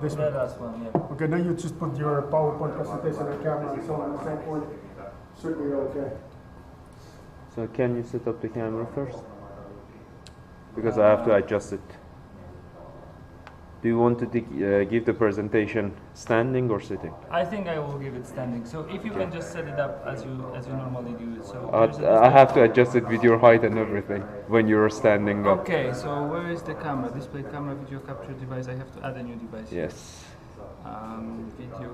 This The one. last one, yeah. Okay, now you just put your PowerPoint presentation on camera and so on and so forth. Should be okay. So can you set up the camera first? Because I have to adjust it. Do you want to give the presentation standing or sitting? I think I will give it standing. So if you can just set it up as you normally do it. So I have to adjust it with your height and everything when you're standing up. Okay, so where is the camera? Display camera, video capture device. I have to add a new device. Yes. Video.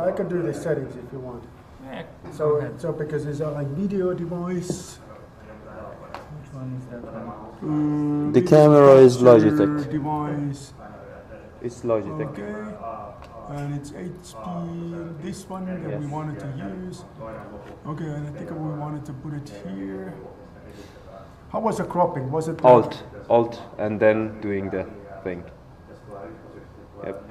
I can do the settings if you want. Yeah, So because it's like video device. which one is that one? The video camera is capture Logitech. Device. It's Logitech. Okay. And it's HP. This one that we Yes. wanted to use. Okay, and I think we wanted to put it here. How was the cropping? Was it Alt, and then doing the thing. Yep.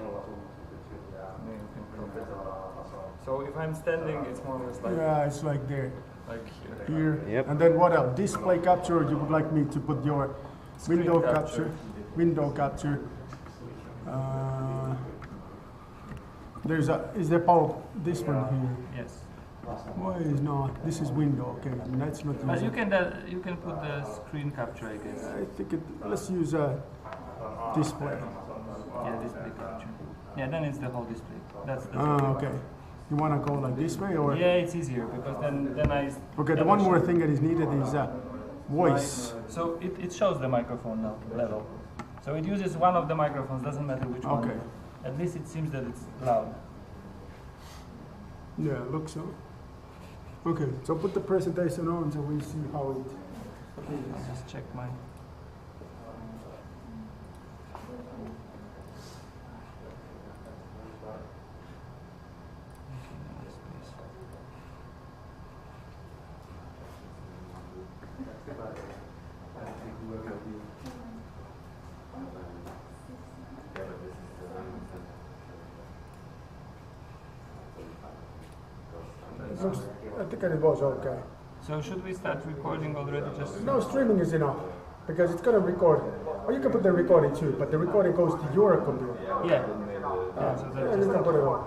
So if I'm standing, it's more or less like Yeah, it's like there. here. Here. Yep. And then what else? Display capture. You would like me to put your Screen window capture. capture. Window capture. Is there power? This one here. Yes. Why is not? This is window. Okay, and that's not. But using- you can put the screen capture, I guess. I think let's use display. Yeah, display capture. Yeah, then it's the whole display. That's the. Okay. You want to go like this way or? Yeah, it's easier because then I. Okay. The one more thing that is needed is voice. So it shows the microphone now level. So it uses one of the microphones. Doesn't matter which one. Okay. At least it seems that it's loud. Yeah, looks so. Okay. So put the presentation on so we see how it. I'll just check mine. It looks, I think it was okay. So should we start recording already? Just No, streaming is enough because it's gonna record. Or you can put the recording too, but the recording goes to your computer. yeah. Yeah. So Yeah, that you can put it on.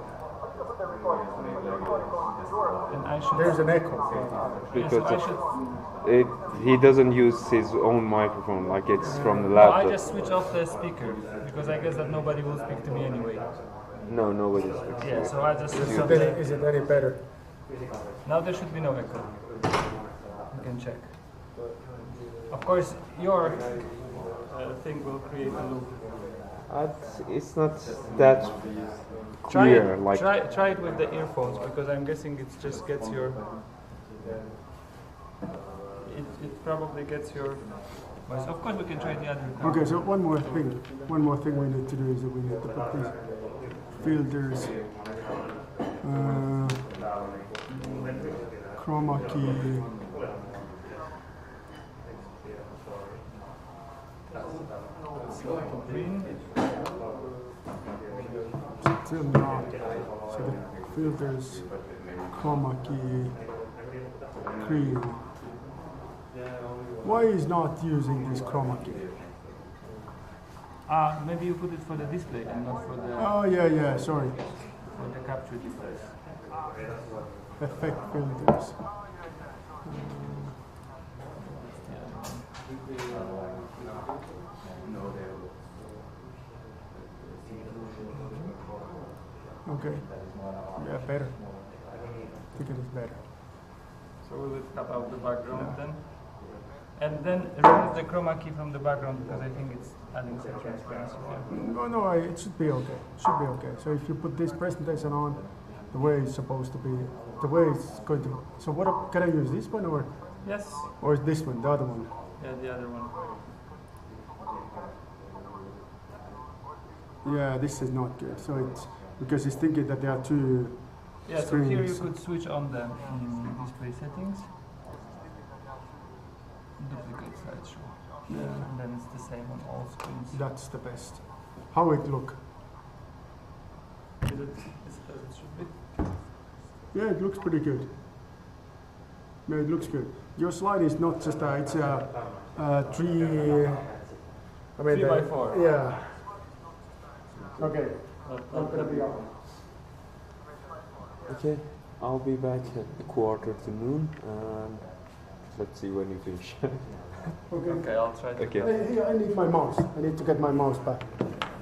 and I should. There's an echo. Yeah, so I Because should. he doesn't use his own microphone, like it's from the No, I laptop. just switch off the speaker because I guess that nobody will speak to me anyway. No, nobody speaks. Yeah, so I just switch Is off it, the. is it any better? Now there should be no echo. You can check. Of course, your thing will create a loop. It's not that clear. Try it with the earphones because I'm guessing it just gets your. It probably gets your voice. Of course, we can try the other. Okay, so one more thing we need to do is that we need to put these filters, chroma key. Green. Still not. So the filters, chroma key, green. Why is not using this chroma key? Maybe you put it for the display and not for the Oh yeah, sorry. capture device. Effect filters. Okay. Yeah, better. I think it is better. So we will tap out the background then. And then remove the chroma key from the background because I think it's adding some transparency there. No, it should be okay. Should be okay. So if you put this presentation on the way it's supposed to be, the way it's going to. So what can I use this one Yes. or is this one, the other one? Yeah, the other one. Yeah, this is not good. So it's because it's thinking that there are two Yeah, so here you screens. could switch on the display settings. Duplicate slideshow. Yeah, And then it's the same on all screens. that's the best. How it look? Is it as it should be? Yeah, it looks pretty good. Yeah, it looks good. Your slide is not just it's a 3. I mean, 3 by 4. Yeah. Okay, Not I'm gonna be on. Okay, I'll be back at a quarter to noon, and let's see when you finish. Okay. Okay, I'll try to. Okay. Hey, I need my mouse. I need to get my mouse back.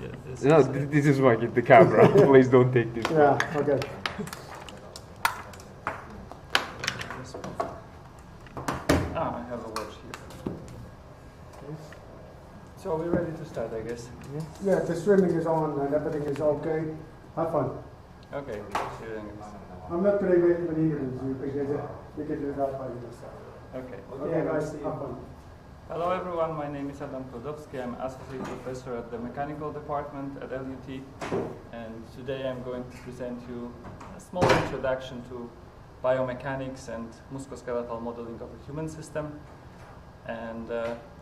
Yeah, this No, is, this is why I get the camera. Please don't take this. Yeah, okay. this one. I have a watch here. So we're ready to start, I guess. Yes. Yeah, the streaming is on and everything is okay. Have fun. Okay, see you then, guys. I'm not going to even emails you because you can do that by yourself. Okay. Okay, guys, have fun. Hello everyone, my name is Adam Klodowski. I'm Associate Professor at the Mechanical Department at LUT, and today I'm going to present you a small introduction to biomechanics and musculoskeletal modeling of the human system. And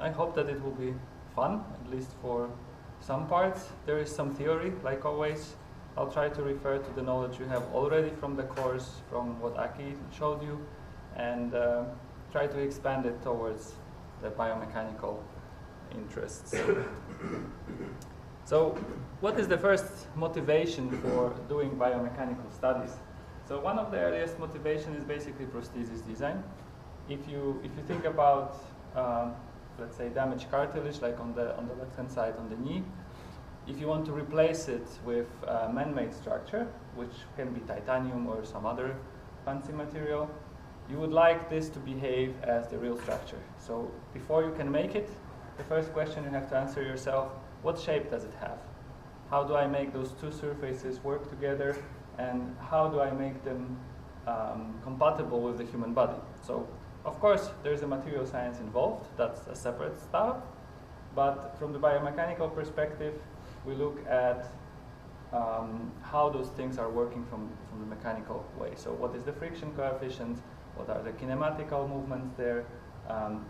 I hope that it will be fun, at least for some parts. There is some theory, like always. I'll try to refer to the knowledge you have already from the course, from what Aki showed you, and try to expand it towards the biomechanical interests. So, what is the first motivation for doing biomechanical studies? So, one of the earliest motivation is basically prosthesis design. If you think about, let's say, damaged cartilage, like on the left-hand side on the knee, if you want to replace it with a man-made structure, which can be titanium or some other fancy material, you would like this to behave as the real structure. So before you can make it, the first question you have to answer yourself, what shape does it have? How do I make those two surfaces work together? And how do I make them compatible with the human body? So of course, there's a material science involved. That's a separate stuff. But from the biomechanical perspective, we look at how those things are working from the mechanical way. So what is the friction coefficient? What are the kinematical movements there?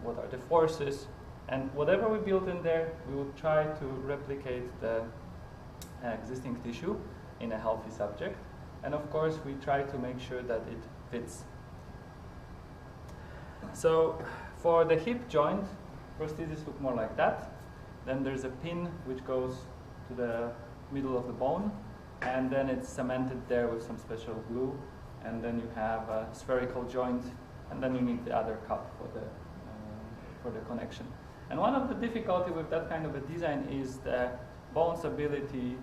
What are the forces? And whatever we build in there, we would try to replicate the existing tissue in a healthy subject. And of course, we try to make sure that it fits. So for the hip joint, prostheses look more like that. Then there's a pin which goes to the middle of the bone, and then it's cemented there with some special glue. And then you have a spherical joint, and then you need the other cup for the connection. And one of the difficulty with that kind of a design is the bone's ability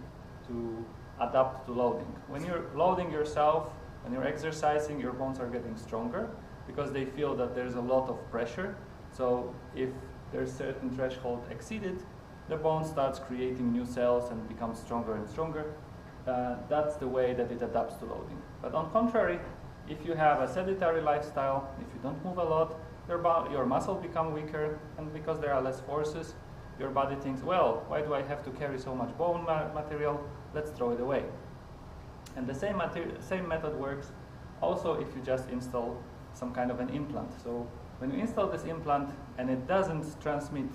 to adapt to loading. When you're loading yourself, when you're exercising, your bones are getting stronger because they feel that there's a lot of pressure. So if there's certain threshold exceeded, the bone starts creating new cells and becomes stronger and stronger. That's the way that it adapts to loading. But on contrary, if you have a sedentary lifestyle, if you don't move a lot, your muscle become weaker, and because there are less forces, your body thinks, well, why do I have to carry so much bone material? Let's throw it away. And the same method works also if you just install some kind of an implant. So when you install this implant and it doesn't transmit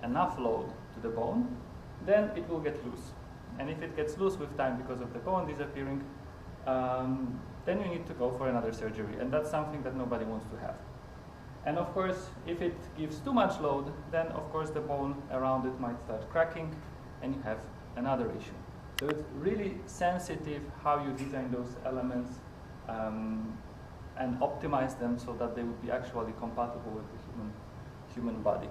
enough load to the bone, then it will get loose. And if it gets loose with time because of the bone disappearing, then you need to go for another surgery. And that's something that nobody wants to have. And of course, if it gives too much load, then of course the bone around it might start cracking, and you have another issue. So it's really sensitive how you design those elements and optimize them so that they would be actually compatible with the human body.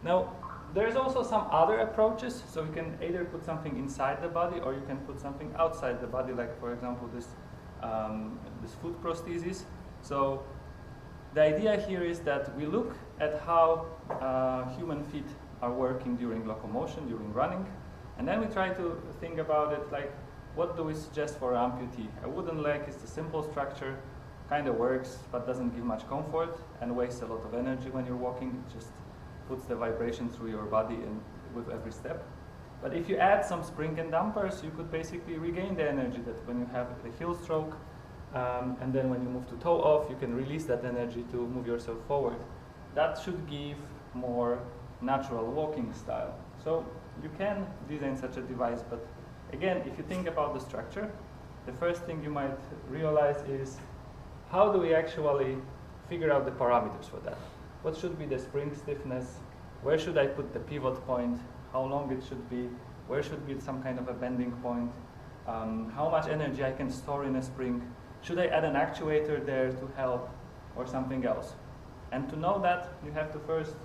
Now, there's also some other approaches. So you can either put something inside the body, or you can put something outside the body, like for example this foot prosthesis. So the idea here is that we look at how human feet are working during locomotion, during running, and then we try to think about it like, what do we suggest for an amputee? A wooden leg is a simple structure, kind of works, but doesn't give much comfort and wastes a lot of energy when you're walking. It just puts the vibration through your body and with every step. But if you add some spring and dampers, you could basically regain the energy that when you have the heel stroke, and then when you move to toe off, you can release that energy to move yourself forward. That should give more natural walking style. So you can design such a device, but again, if you think about the structure, the first thing you might realize is, how do we actually figure out the parameters for that? What should be the spring stiffness? Where should I put the pivot point? How long it should be? where should be some kind of a bending point, how much energy I can store in a spring, should I add an actuator there to help, or something else. And to know that, you have to first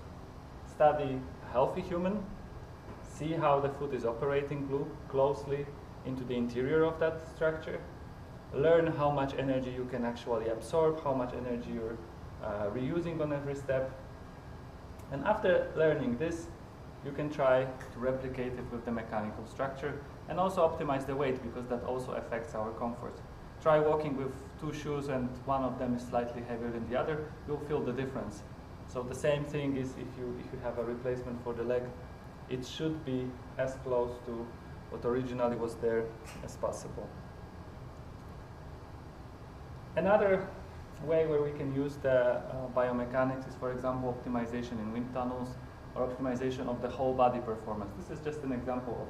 study a healthy human, see how the foot is operating closely into the interior of that structure, learn how much energy you can actually absorb, how much energy you're reusing on every step. And after learning this, you can try to replicate it with the mechanical structure and also optimize the weight, because that also affects our comfort. Try walking with 2 shoes and one of them is slightly heavier than the other, you'll feel the difference. So the same thing is if you have a replacement for the leg, it should be as close to what originally was there as possible. Another way where we can use the biomechanics is, for example, optimization in wind tunnels or optimization of the whole body performance. This is just an example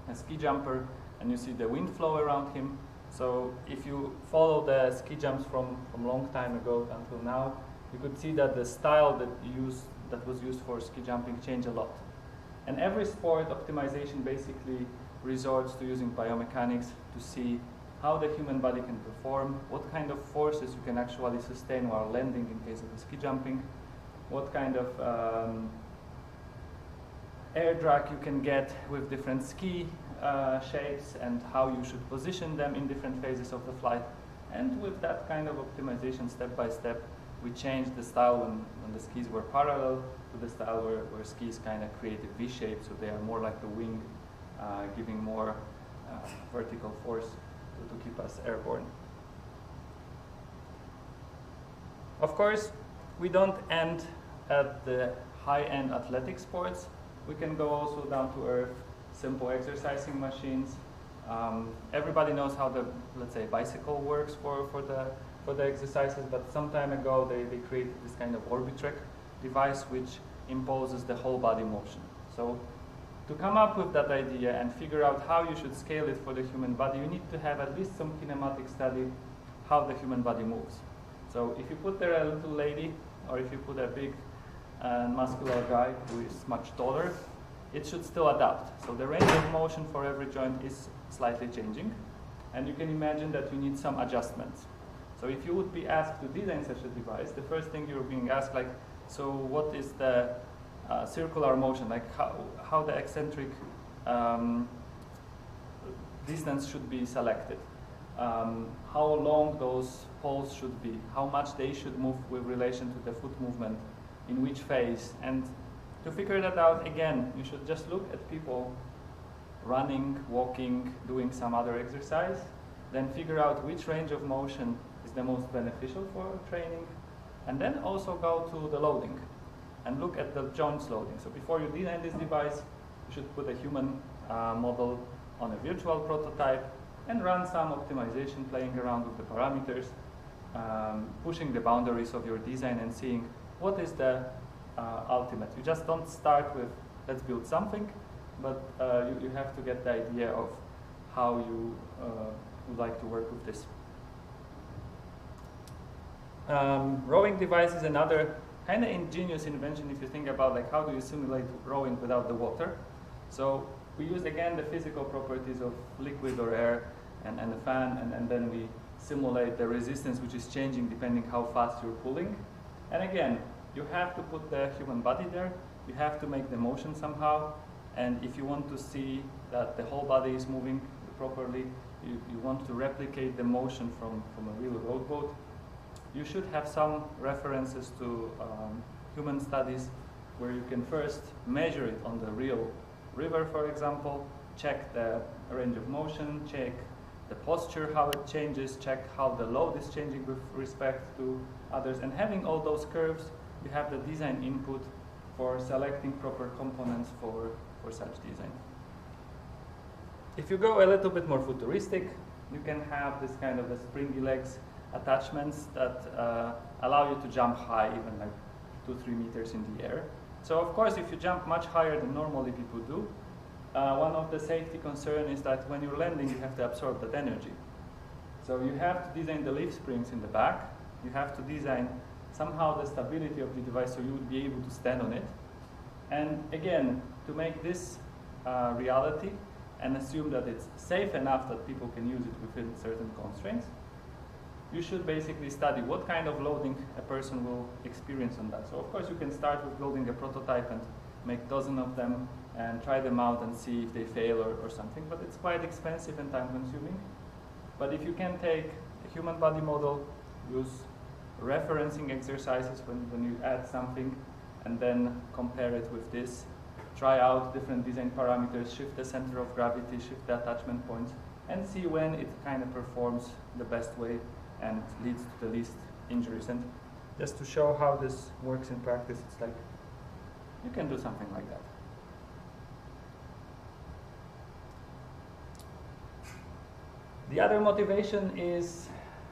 of a ski jumper, and you see the wind flow around him. So if you follow the ski jumps from long time ago until now, you could see that the style that was used for ski jumping changed a lot. And every sport optimization basically resorts to using biomechanics to see how the human body can perform, what kind of forces you can actually sustain while landing in case of the ski jumping, what kind of air drag you can get with different ski shapes and how you should position them in different phases of the flight. And with that kind of optimization, step by step, we changed the style when the skis were parallel to the style where skis kind of create a V shape, so they are more like the wing, giving more vertical force to keep us airborne. Of course, we don't end at the high-end athletic sports. We can go also down to earth, simple exercising machines. Everybody knows how the, let's say, bicycle works for the exercises, but some time ago they created this kind of Orbitrek device which imposes the whole body motion. So to come up with that idea and figure out how you should scale it for the human body, you need to have at least some kinematic study how the human body moves. So if you put there a little lady, or if you put a big muscular guy who is much taller, it should still adapt. So the range of motion for every joint is slightly changing, and you can imagine that you need some adjustments. So if you would be asked to design such a device, the first thing you're being asked, like, so what is the circular motion, like how the eccentric distance should be selected, how long those poles should be, how much they should move with relation to the foot movement, in which phase. And to figure that out, again, you should just look at people running, walking, doing some other exercise, then figure out which range of motion is the most beneficial for training, and then also go to the loading and look at the joints loading. So before you design this device, you should put a human model on a virtual prototype and run some optimization, playing around with the parameters, pushing the boundaries of your design and seeing what is the ultimate. You just don't start with, let's build something, but you have to get the idea of how you would like to work with this. Rowing device is another kind of ingenious invention if you think about, like, how do you simulate rowing without the water. So we use again the physical properties of liquid or air and a fan, and then we simulate the resistance which is changing depending how fast you're pulling. And again, you have to put the human body there, you have to make the motion somehow, and if you want to see that the whole body is moving properly, you want to replicate the motion from a real rowboat, you should have some references to human studies where you can first measure it on the real river, for example, check the range of motion, check the posture, how it changes, check how the load is changing with respect to others, and having all those curves, you have the design input for selecting proper components for such design. If you go a little bit more futuristic, you can have this kind of the springy legs attachments that allow you to jump high, even like 2-3 meters in the air. So of course, if you jump much higher than normally people do, one of the safety concerns is that when you're landing, you have to absorb that energy. So you have to design the leaf springs in the back. You have to design somehow the stability of the device so you would be able to stand on it. And again, to make this reality and assume that it's safe enough that people can use it within certain constraints, you should basically study what kind of loading a person will experience on that. So of course you can start with building a prototype and make dozens of them and try them out and see if they fail or something, but it's quite expensive and time consuming. But if you can take a human body model, use referencing exercises when you add something, and then compare it with this, try out different design parameters, shift the center of gravity, shift the attachment points, and see when it kind of performs the best way and leads to the least injuries. And just to show how this works in practice, it's like you can do something like that. The other motivation is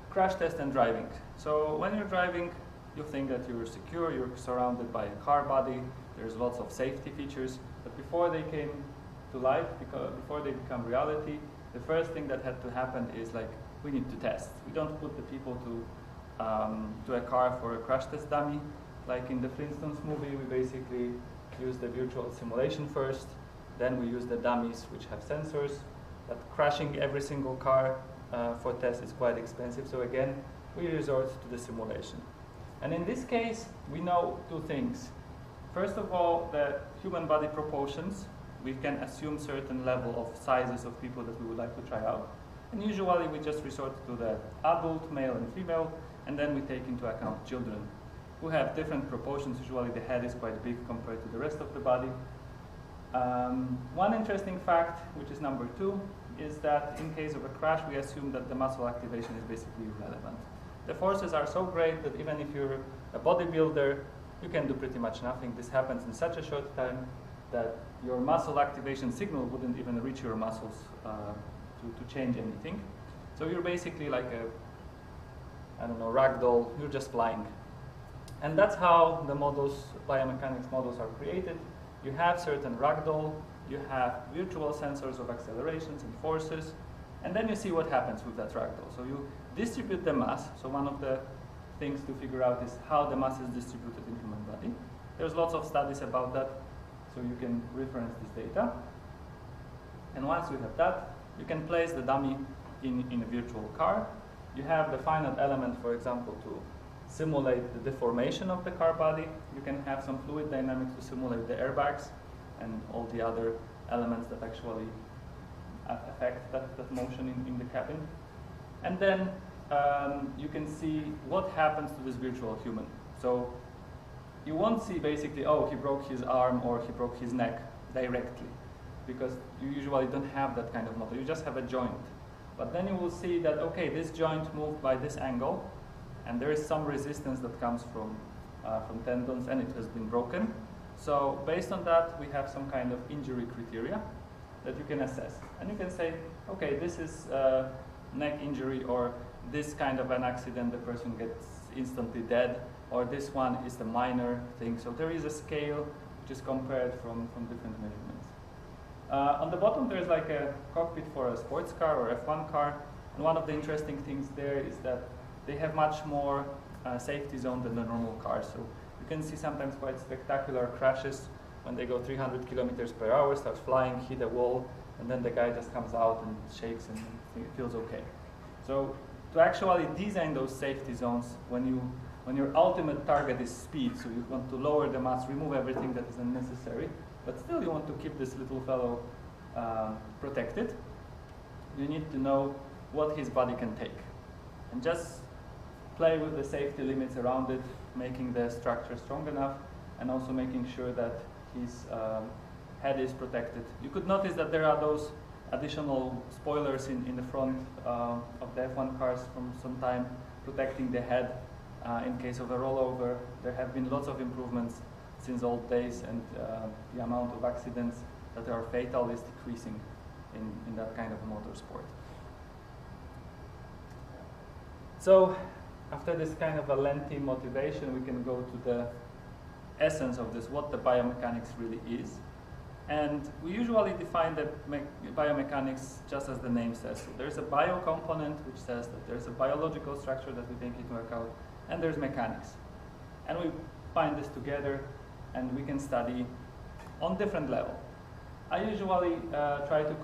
crash test and driving. So when you're driving, you think that you're secure, you're surrounded by a car body, there's lots of safety features, but before they came to life, before they become reality, the first thing that had to happen is like, we need to test. We don't put the people to a car for a crash test dummy. Like in the Flintstones movie, we basically use the virtual simulation first, then we use the dummies which have sensors, but crashing every single car for tests is quite expensive, so again, we resort to the simulation. And in this case, we know two things. First of all, the human body proportions. We can assume certain level of sizes of people that we would like to try out. And usually we just resort to the adult, male and female, and then we take into account children who have different proportions. Usually the head is quite big compared to the rest of the body. One interesting fact, which is number 2, is that in case of a crash, we assume that the muscle activation is basically irrelevant. The forces are so great that even if you're a bodybuilder, you can do pretty much nothing. This happens in such a short time that your muscle activation signal wouldn't even reach your muscles to change anything. So you're basically like a, ragdoll, you're just flying. And that's how the models, biomechanics models are created. You have certain ragdoll, you have virtual sensors of accelerations and forces, and then you see what happens with that ragdoll. So you distribute the mass. So one of the things to figure out is how the mass is distributed in human body. There's lots of studies about that, so you can reference this data. And once you have that, you can place the dummy in a virtual car. You have the finite element, for example, to simulate the deformation of the car body. You can have some fluid dynamics to simulate the airbags and all the other elements that actually affect that motion in the cabin. And then you can see what happens to this virtual human. So you won't see basically, oh, he broke his arm or he broke his neck directly, because you usually don't have that kind of model. You just have a joint. But then you will see that, okay, this joint moved by this angle, and there is some resistance that comes from tendons, and it has been broken. So based on that, we have some kind of injury criteria that you can assess. And you can say, okay, this is neck injury, or this kind of an accident, the person gets instantly dead, or this one is the minor thing. So there is a scale which is compared from different measurements. On the bottom, there's like a cockpit for a sports car or F1 car. And one of the interesting things there is that they have much more safety zone than the normal cars. So you can see sometimes quite spectacular crashes when they go 300 kilometers per hour, starts flying, hit a wall, and then the guy just comes out and shakes and it feels okay. So to actually design those safety zones, when your ultimate target is speed, so you want to lower the mass, remove everything that is unnecessary, but still you want to keep this little fellow protected, you need to know what his body can take. And just play with the safety limits around it, making the structure strong enough, and also making sure that his head is protected. You could notice that there are those additional spoilers in the front of the F1 cars from some time, protecting the head in case of a rollover. There have been lots of improvements since old days, and the amount of accidents that are fatal is decreasing in that kind of motorsport. So after this kind of a lengthy motivation, we can go to the essence of this, what the biomechanics really is. And we usually define the biomechanics just as the name says. So there's a bio component which says that there's a biological structure that we take into account, and there's mechanics. And we bind this together, and we can study on different level. I usually try to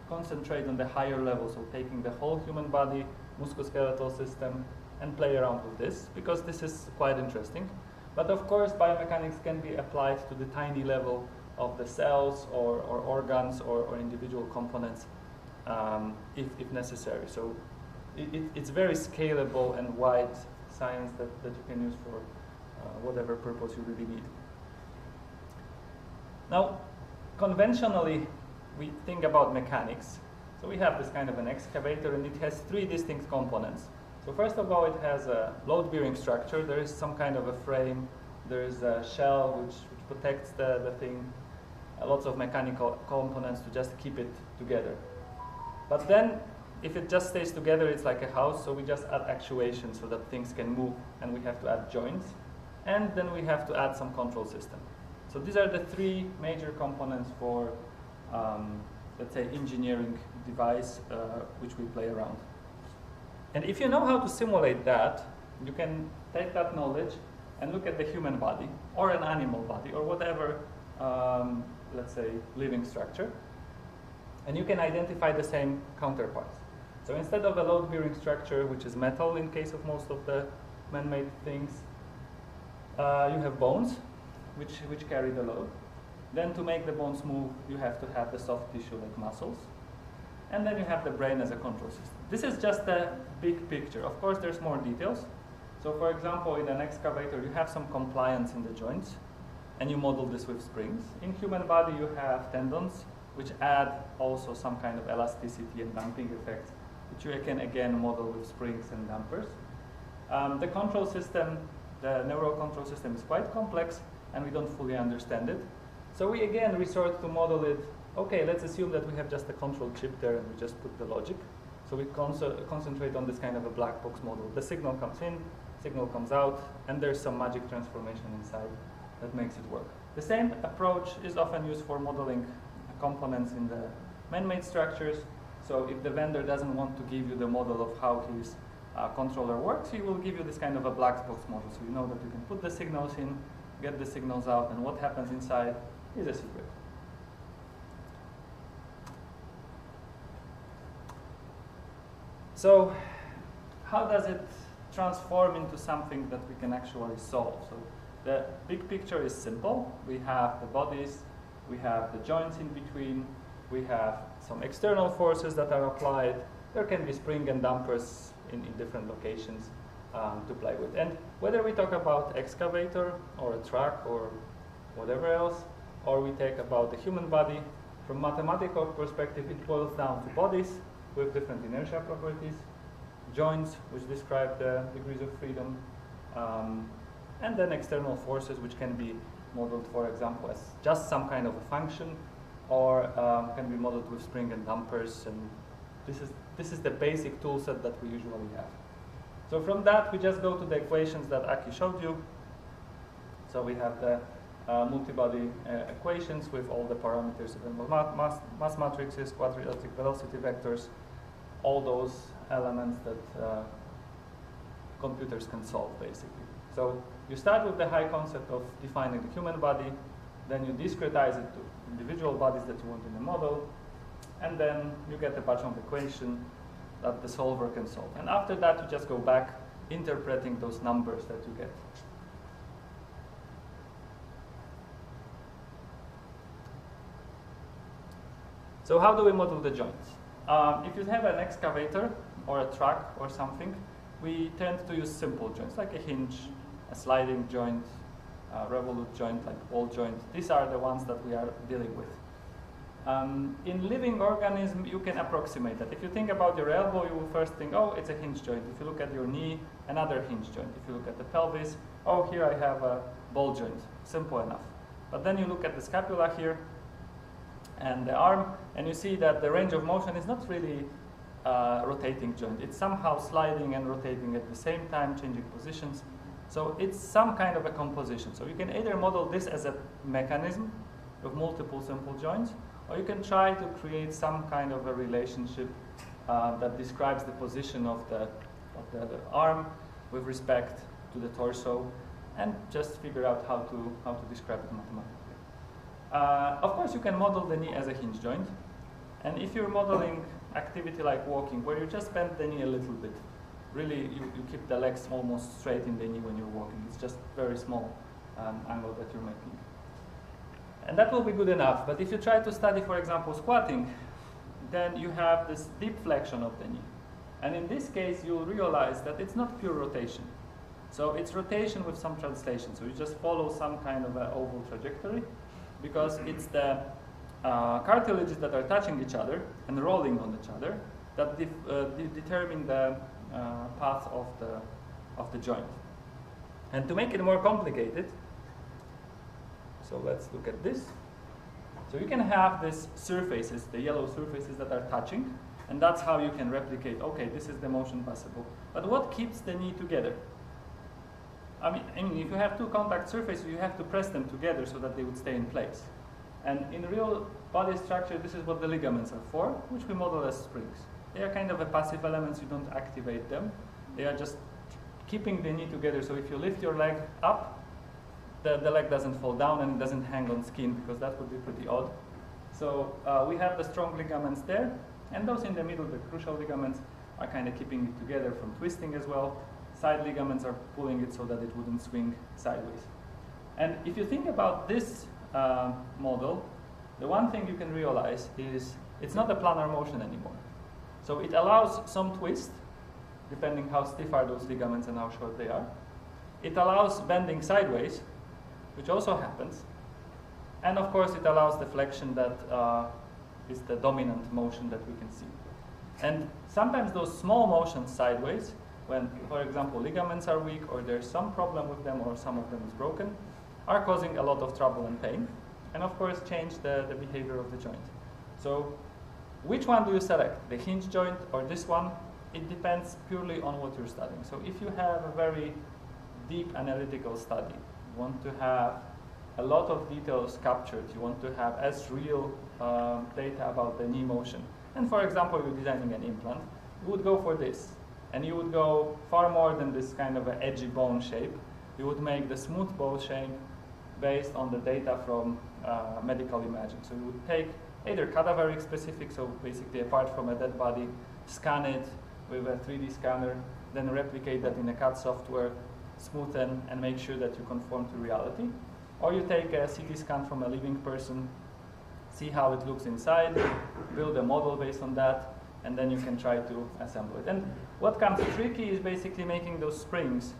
concentrate on the higher level, so taking the whole human body, musculoskeletal system, and play around with this, because this is quite interesting. But of course, biomechanics can be applied to the tiny level of the cells or organs or individual components if necessary. So it's very scalable and wide science that you can use for whatever purpose you really need. Now, conventionally, we think about mechanics. So we have this kind of an excavator, and it has three distinct components. So first of all, it has a load-bearing structure. There is some kind of a frame. There is a shell which protects the thing. Lots of mechanical components to just keep it together. But then, if it just stays together, it's like a house. So we just add actuation so that things can move, and we have to add joints. And then we have to add some control system. So these are the three major components for, let's say, engineering device which we play around. And if you know how to simulate that, you can take that knowledge and look at the human body or an animal body or whatever, let's say, living structure. And you can identify the same counterparts. So instead of a load-bearing structure, which is metal in case of most of the man-made things, you have bones, which carry the load. Then to make the bones move, you have to have the soft tissue like muscles. And then you have the brain as a control system. This is just a big picture. Of course, there's more details. So for example, in an excavator, you have some compliance in the joints, and you model this with springs. In human body, you have tendons, which add also some kind of elasticity and damping effects, which you can again model with springs and dampers. The control system, the neural control system, is quite complex, and we don't fully understand it. So we again resort to model it. Okay, let's assume that we have just a control chip there and we just put the logic. So we concentrate on this kind of a black box model. The signal comes in, signal comes out, and there's some magic transformation inside that makes it work. The same approach is often used for modeling components in the man-made structures. So if the vendor doesn't want to give you the model of how his controller works, he will give you this kind of a black box model. So you know that you can put the signals in, get the signals out, and what happens inside is a secret. So how does it transform into something that we can actually solve? So the big picture is simple. We have the bodies, we have the joints in between, we have some external forces that are applied. There can be spring and dampers in different locations to play with. And whether we talk about excavator or a truck or whatever else, or we take about the human body, from mathematical perspective, it boils down to bodies with different inertia properties, joints, which describe the degrees of freedom, and then external forces, which can be modeled, for example, as just some kind of a function, or can be modeled with spring and dampers. And this is the basic tool set that we usually have. So from that, we just go to the equations that Aki showed you. So we have the multi-body equations with all the parameters of the mass matrices, quadratic velocity vectors, all those elements that computers can solve, basically. So you start with the high concept of defining the human body, then you discretize it to individual bodies that you want in the model, and then you get a bunch of equation that the solver can solve. And after that, you just go back interpreting those numbers that you get. So how do we model the joints? If you have an excavator or a truck or something, we tend to use simple joints, like a hinge, a sliding joint, a revolute joint, like ball joint. These are the ones that we are dealing with. In living organism, you can approximate that. If you think about your elbow, you will first think, oh, it's a hinge joint. If you look at your knee, another hinge joint. If you look at the pelvis, oh, here I have a ball joint. Simple enough. But then you look at the scapula here and the arm, and you see that the range of motion is not really rotating joint. It's somehow sliding and rotating at the same time, changing positions. So it's some kind of a composition. So you can either model this as a mechanism with multiple simple joints, or you can try to create some kind of a relationship that describes the position of the arm with respect to the torso, and just figure out how to describe it mathematically. Of course, you can model the knee as a hinge joint. And if you're modeling activity like walking, where you just bend the knee a little bit, really you keep the legs almost straight in the knee when you're walking. It's just very small angle that you're making. And that will be good enough. But if you try to study, for example, squatting, then you have this deep flexion of the knee. And in this case, you'll realize that it's not pure rotation. So it's rotation with some translation. So you just follow some kind of an oval trajectory, because it's the cartilages that are touching each other and rolling on each other that determine the path of the joint. And to make it more complicated, so let's look at this. So you can have these surfaces, the yellow surfaces that are touching, and that's how you can replicate, okay, this is the motion possible. But what keeps the knee together? I mean, if you have two contact surfaces, you have to press them together so that they would stay in place. And in real body structure, this is what the ligaments are for, which we model as springs. They are kind of a passive elements, you don't activate them. They are just keeping the knee together, so if you lift your leg up, the leg doesn't fall down and it doesn't hang on skin, because that would be pretty odd. So we have the strong ligaments there, and those in the middle, the crucial ligaments, are kind of keeping it together from twisting as well. Side ligaments are pulling it so that it wouldn't swing sideways. And if you think about this model, the one thing you can realize is it's not a planar motion anymore. So it allows some twist, depending how stiff are those ligaments and how short they are. It allows bending sideways, which also happens. And of course, it allows the flexion that is the dominant motion that we can see. And sometimes those small motions sideways, when, for example, ligaments are weak or there's some problem with them or some of them is broken, are causing a lot of trouble and pain. And of course, change the behavior of the joint. So which one do you select, the hinge joint or this one? It depends purely on what you're studying. So if you have a very deep analytical study, you want to have a lot of details captured, you want to have as real data about the knee motion. And for example, you're designing an implant, you would go for this. And you would go far more than this kind of an edgy bone shape. You would make the smooth bone shape based on the data from medical imaging. So you would take either cadaveric specific, so basically apart from a dead body, scan it with a 3D scanner, then replicate that in a CAD software, smoothen, and make sure that you conform to reality. Or you take a CT scan from a living person, see how it looks inside, build a model based on that, and then you can try to assemble it. And what comes tricky is basically making those springs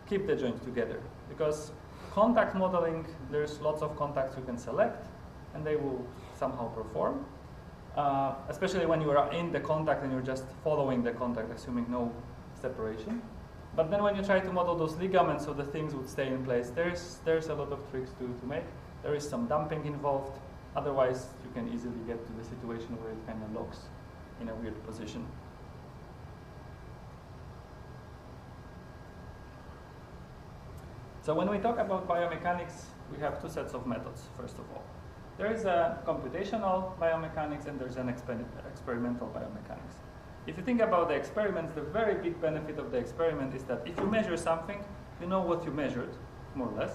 keep the joint together. Because contact modeling, there's lots of contacts you can select, and they will somehow perform. Especially when you are in the contact and you're just following the contact, assuming no separation. But then when you try to model those ligaments so the things would stay in place, there's a lot of tricks to make. There is some damping involved. Otherwise, you can easily get to the situation where it kind of locks in a weird position. So when we talk about biomechanics, we have two sets of methods, first of all. There is a computational biomechanics and there's an experimental biomechanics. If you think about the experiments, the very big benefit of the experiment is that if you measure something, you know what you measured, more or less,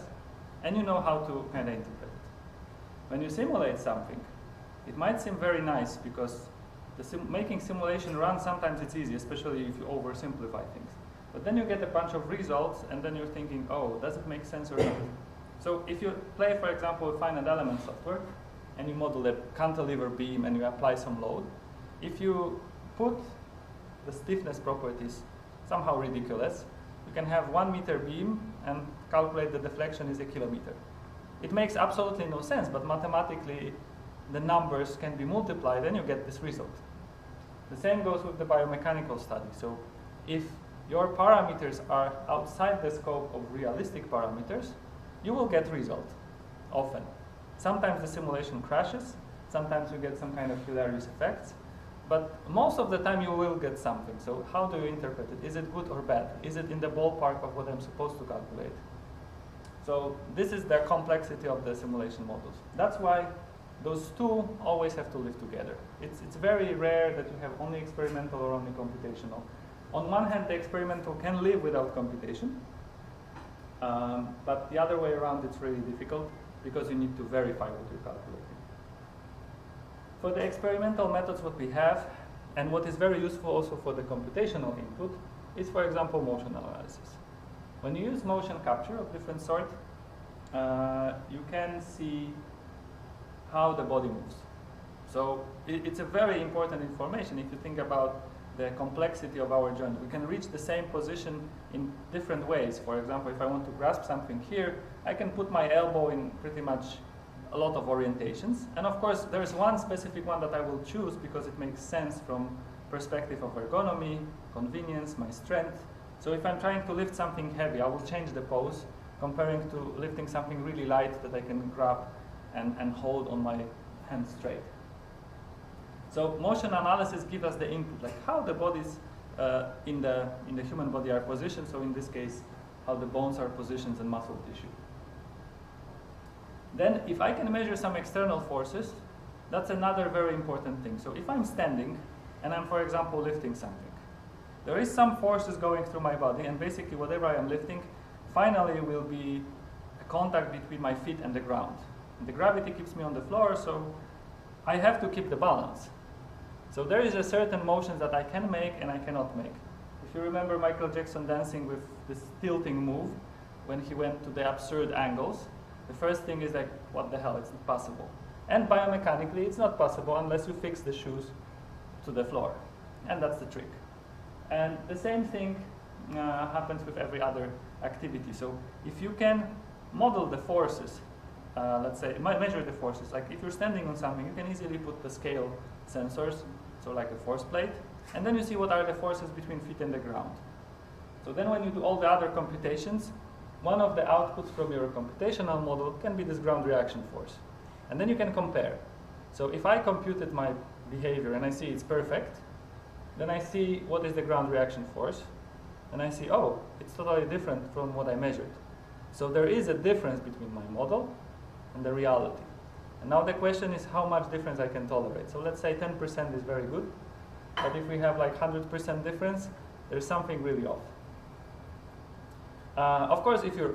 and you know how to kind of interpret it. When you simulate something, it might seem very nice because making simulation run, sometimes it's easy, especially if you oversimplify things. But then you get a bunch of results, and then you're thinking, oh, does it make sense or not? So if you play, for example, with finite element software, and you model a cantilever beam and you apply some load, if you put the stiffness properties somehow ridiculous, you can have 1 meter beam and calculate the deflection is a kilometer. It makes absolutely no sense, but mathematically the numbers can be multiplied and you get this result. The same goes with the biomechanical study. So if your parameters are outside the scope of realistic parameters, you will get result, often. Sometimes the simulation crashes, sometimes you get some kind of hilarious effects, but most of the time you will get something. So how do you interpret it? Is it good or bad? Is it in the ballpark of what I'm supposed to calculate? So this is the complexity of the simulation models. That's why those two always have to live together. It's very rare that you have only experimental or only computational. On one hand, the experimental can live without computation, but the other way around, it's really difficult. because you need to verify what you're calculating. For the experimental methods, what we have, and what is very useful also for the computational input, is, for example, motion analysis. When you use motion capture of different sort, you can see how the body moves. So it's a very important information if you think about the complexity of our joint. We can reach the same position in different ways. For example, if I want to grasp something here, I can put my elbow in pretty much a lot of orientations. And of course, there's one specific one that I will choose because it makes sense from perspective of ergonomy, convenience, my strength. So if I'm trying to lift something heavy, I will change the pose, comparing to lifting something really light that I can grab and hold on my hand straight. So motion analysis gives us the input, like how the bodies in the human body are positioned. So in this case, how the bones are positioned and muscle tissue. Then if I can measure some external forces, that's another very important thing. So if I'm standing and I'm, for example, lifting something, there is some forces going through my body, and basically whatever I am lifting finally will be a contact between my feet and the ground. And the gravity keeps me on the floor, so I have to keep the balance. So there is a certain motions that I can make and I cannot make. If you remember Michael Jackson dancing with this tilting move, when he went to the absurd angles, the first thing is like, what the hell, it's not possible. And biomechanically, it's not possible unless you fix the shoes to the floor. And that's the trick. And the same thing happens with every other activity. So if you can model the forces, let's say, measure the forces, like if you're standing on something, you can easily put the scale sensors, so like a force plate, and then you see what are the forces between feet and the ground. So then when you do all the other computations, one of the outputs from your computational model can be this ground reaction force. And then you can compare. So if I computed my behavior and I see it's perfect, then I see what is the ground reaction force, and I see, oh, it's totally different from what I measured. So there is a difference between my model and the reality. And now the question is how much difference I can tolerate. So let's say 10% is very good, but if we have like 100% difference, there's something really off. Of course, if you're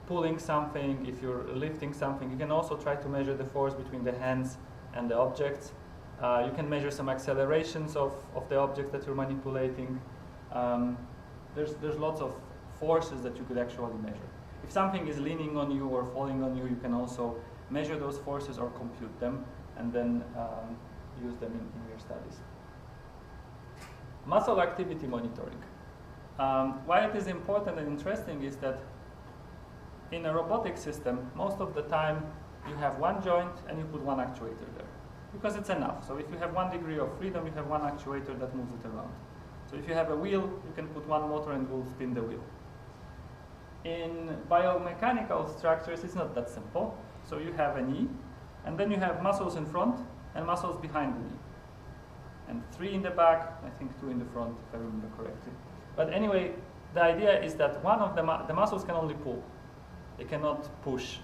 pulling something, if you're lifting something, you can also try to measure the force between the hands and the objects. You can measure some accelerations of the objects that you're manipulating. There's lots of forces that you could actually measure. If something is leaning on you or falling on you, you can also measure those forces or compute them and then use them in your studies. Muscle activity monitoring. Why it is important and interesting is that in a robotic system, most of the time you have one joint and you put one actuator there, because it's enough. So if you have 1 degree of freedom, you have one actuator that moves it around. So if you have a wheel, you can put one motor and it will spin the wheel. In biomechanical structures, it's not that simple. So you have a knee, and then you have muscles in front and muscles behind the knee. And 3 in the back, I think 2 in the front, if I remember correctly. But anyway, the idea is that one of the muscles can only pull. They cannot push,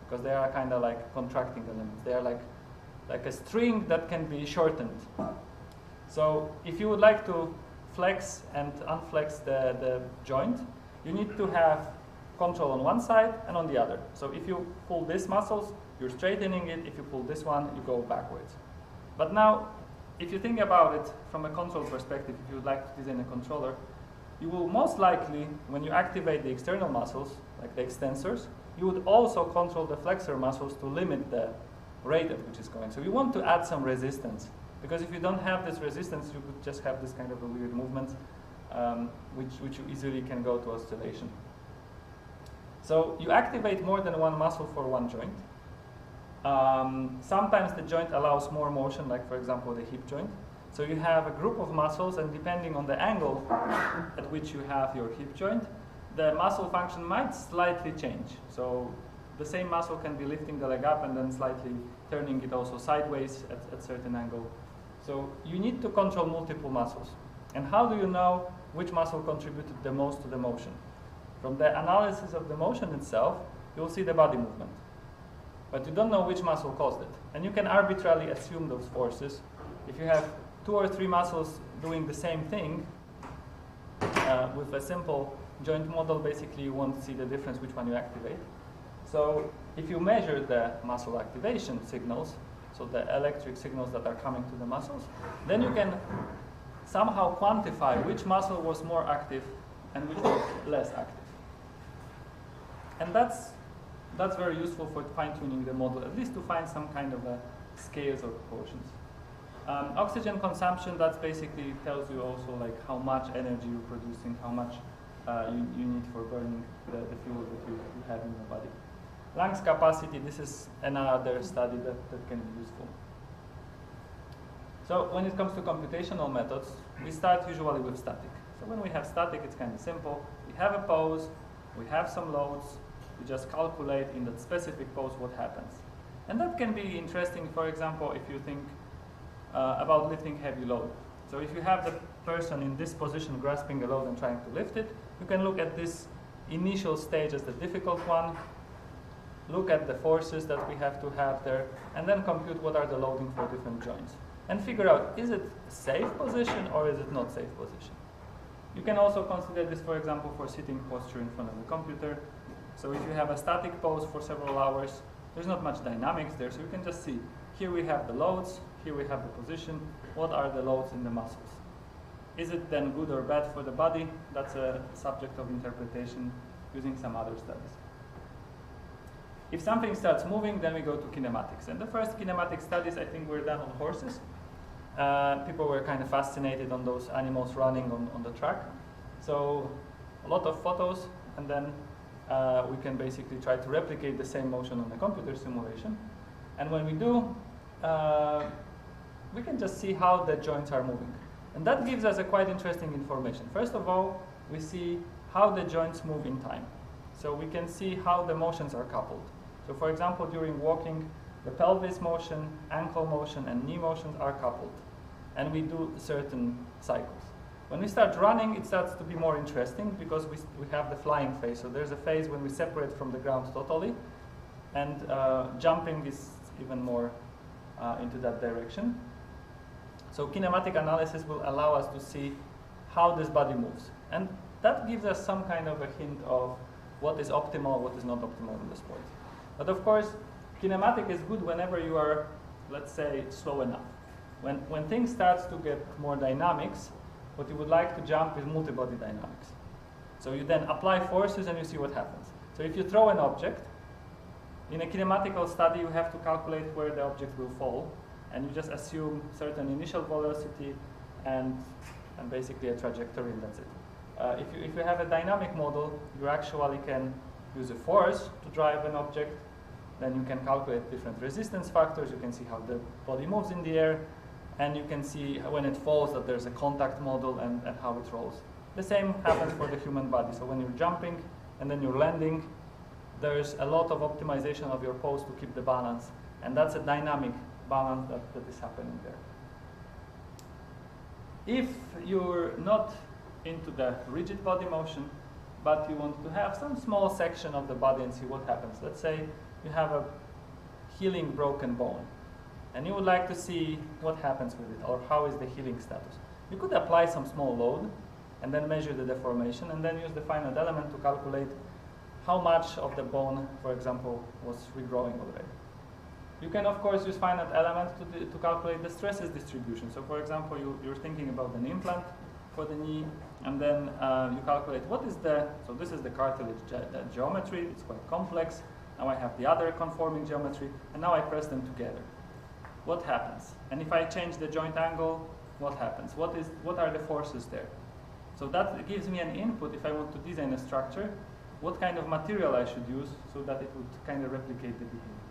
because they are kind of like contracting elements. They are like a string that can be shortened. So if you would like to flex and unflex the joint, you need to have control on one side and on the other. So if you pull these muscles, you're straightening it. If you pull this one, you go backwards. But now, if you think about it from a control perspective, if you would like to design a controller, you will most likely, when you activate the external muscles, like the extensors, you would also control the flexor muscles to limit the rate at which it's going. So you want to add some resistance, because if you don't have this resistance, you could just have this kind of a weird movement, which you easily can go to oscillation. So you activate more than one muscle for one joint. Sometimes the joint allows more motion, like for example the hip joint. So you have a group of muscles, and depending on the angle at which you have your hip joint, the muscle function might slightly change. So the same muscle can be lifting the leg up and then slightly turning it also sideways at certain angle. So you need to control multiple muscles. And how do you know which muscle contributed the most to the motion? From the analysis of the motion itself, you will see the body movement. But you don't know which muscle caused it. And you can arbitrarily assume those forces. If you have 2 or 3 muscles doing the same thing, with a simple joint model, basically you won't see the difference which one you activate. So if you measure the muscle activation signals, so the electric signals that are coming to the muscles, then you can somehow quantify which muscle was more active and which was less active. And that's very useful for fine-tuning the model, at least to find some kind of scales or proportions. Oxygen consumption, that basically tells you also like how much energy you're producing, how much you need for burning the fuel that you have in your body. Lungs capacity, this is another study that can be useful. So when it comes to computational methods, we start usually with static. So when we have static, it's kind of simple. We have a pose, we have some loads, we just calculate in that specific pose what happens. And that can be interesting, for example, if you think about lifting heavy load. So if you have the person in this position grasping a load and trying to lift it, you can look at this initial stage as the difficult one, look at the forces that we have to have there, and then compute what are the loading for different joints. And figure out, is it a safe position or is it not safe position? You can also consider this, for example, for sitting posture in front of the computer. So if you have a static pose for several hours, there's not much dynamics there, so you can just see, here we have the loads, here we have the position, what are the loads in the muscles? Is it then good or bad for the body? That's a subject of interpretation using some other studies. If something starts moving, then we go to kinematics. And the first kinematic studies, I think, were done on horses. People were kind of fascinated on those animals running on the track. So a lot of photos, and then we can basically try to replicate the same motion on a computer simulation. And when we do, we can just see how the joints are moving. And that gives us a quite interesting information. First of all, we see how the joints move in time. So we can see how the motions are coupled. So for example, during walking, the pelvis motion, ankle motion, and knee motions are coupled. And we do certain cycles. When we start running, it starts to be more interesting because we have the flying phase. So there's a phase when we separate from the ground totally. And jumping is even more into that direction. So kinematic analysis will allow us to see how this body moves. And that gives us some kind of a hint of what is optimal, what is not optimal in the sport. But of course, kinematic is good whenever you are, let's say, slow enough. When things start to get more dynamics, what you would like to jump is multi-body dynamics. So you then apply forces and you see what happens. So if you throw an object, in a kinematical study you have to calculate where the object will fall, and you just assume certain initial velocity and basically a trajectory, and that's it. If you have a dynamic model, you actually can use a force to drive an object. Then you can calculate different resistance factors. You can see how the body moves in the air. And you can see when it falls that there's a contact model and how it rolls. The same happens for the human body. So when you're jumping and then you're landing, there's a lot of optimization of your pose to keep the balance. And that's a dynamic balance that is happening there. If you're not into the rigid body motion, but you want to have some small section of the body and see what happens. Let's say you have a healing broken bone, and you would like to see what happens with it, or how is the healing status. You could apply some small load, and then measure the deformation, and then use the finite element to calculate how much of the bone, for example, was regrowing already. You can, of course, use finite element to calculate the stresses distribution. So, for example, you're thinking about an implant for the knee, and then you calculate what is so this is the cartilage geometry, it's quite complex. Now I have the other conforming geometry, and now I press them together. What happens? And if I change the joint angle, what happens? What are the forces there? So that gives me an input if I want to design a structure, what kind of material I should use so that it would kind of replicate the behavior.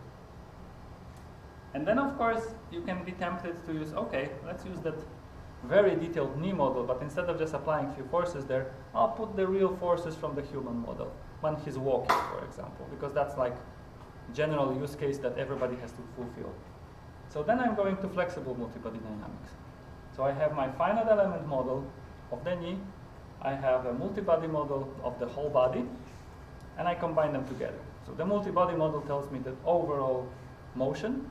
And then, of course, you can be tempted to use, okay, let's use that very detailed knee model, but instead of just applying a few forces there, I'll put the real forces from the human model when he's walking, for example, because that's like general use case that everybody has to fulfill. So then I'm going to flexible multibody dynamics. So I have my finite element model of the knee, I have a multibody model of the whole body, and I combine them together. So the multibody model tells me the overall motion,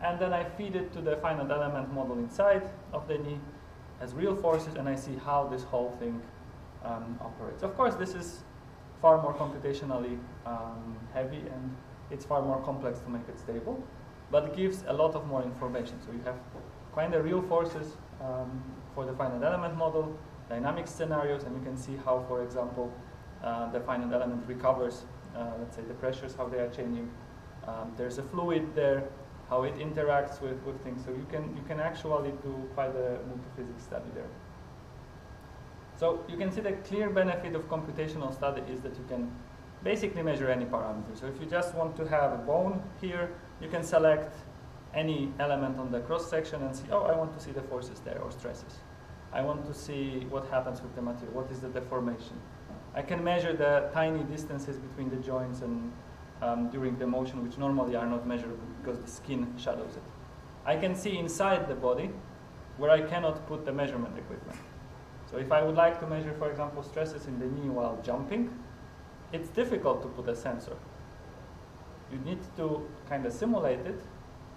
and then I feed it to the finite element model inside of the knee as real forces, and I see how this whole thing operates. Of course, this is far more computationally heavy, and it's far more complex to make it stable, but it gives a lot of more information. So you have kind of real forces for the finite element model, dynamic scenarios, and you can see how, for example, the finite element recovers, let's say, the pressures, how they are changing. There's a fluid there, how it interacts with things. So you can actually do quite a multi-physics study there. So you can see the clear benefit of computational study is that you can basically measure any parameter. So if you just want to have a bone here, you can select any element on the cross section and see, oh, I want to see the forces there or stresses. I want to see what happens with the material, what is the deformation. I can measure the tiny distances between the joints and during the motion, which normally are not measurable because the skin shadows it. I can see inside the body where I cannot put the measurement equipment. So if I would like to measure, for example, stresses in the knee while jumping, it's difficult to put a sensor. You need to kind of simulate it